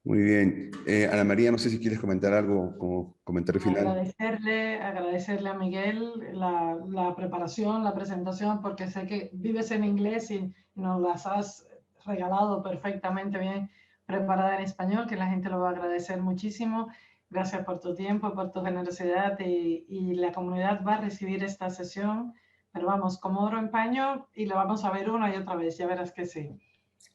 Muy bien. Ana María, no sé si quieres comentar algo como comentario final. Agradecerle a Miguel la preparación, la presentación, porque sé que vives en inglés y nos las has regalado perfectamente bien preparada en español, que la gente lo va a agradecer muchísimo. Gracias por tu tiempo, por tu generosidad y la comunidad va a recibir esta sesión, pero vamos, como oro en paño y lo vamos a ver una y otra vez, ya verás que sí.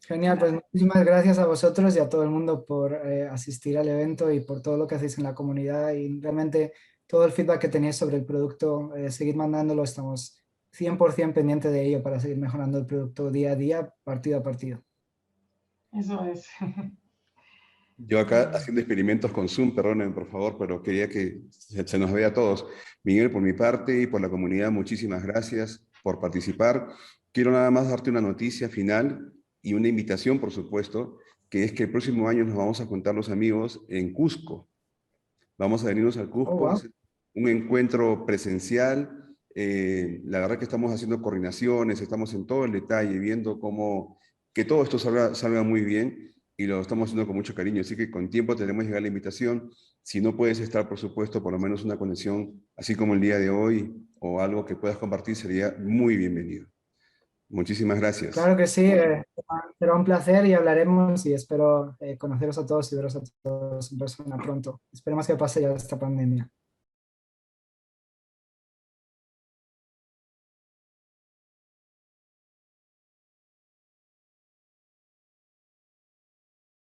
Genial, pues muchísimas gracias a vosotros y a todo el mundo por asistir al evento y por todo lo que hacéis en la comunidad y realmente todo el feedback que tenéis sobre el producto, seguid mandándolo, estamos 100% pendientes de ello para seguir mejorando el producto día a día, partido a partido. Eso es. Yo acá haciendo experimentos con Zoom, perdonen por favor, pero quería que se nos vea a todos. Miguel, por mi parte y por la comunidad, muchísimas gracias por participar. Quiero nada más darte una noticia final y una invitación, por supuesto, que es que el próximo año nos vamos a juntar los amigos en Cusco. Vamos a venirnos al Oh, Cusco, wow. es un encuentro presencial. La verdad que estamos haciendo coordinaciones, estamos en todo el detalle, viendo cómo que todo esto salga muy bien y lo estamos haciendo con mucho cariño. Así que con tiempo tenemos que llegar la invitación. Si no puedes estar, por supuesto, por lo menos una conexión, así como el día de hoy, o algo que puedas compartir, sería muy bienvenido. Muchísimas gracias. Claro que sí, será un placer y hablaremos y espero conoceros a todos y veros a todos en persona pronto. Esperemos que pase ya esta pandemia.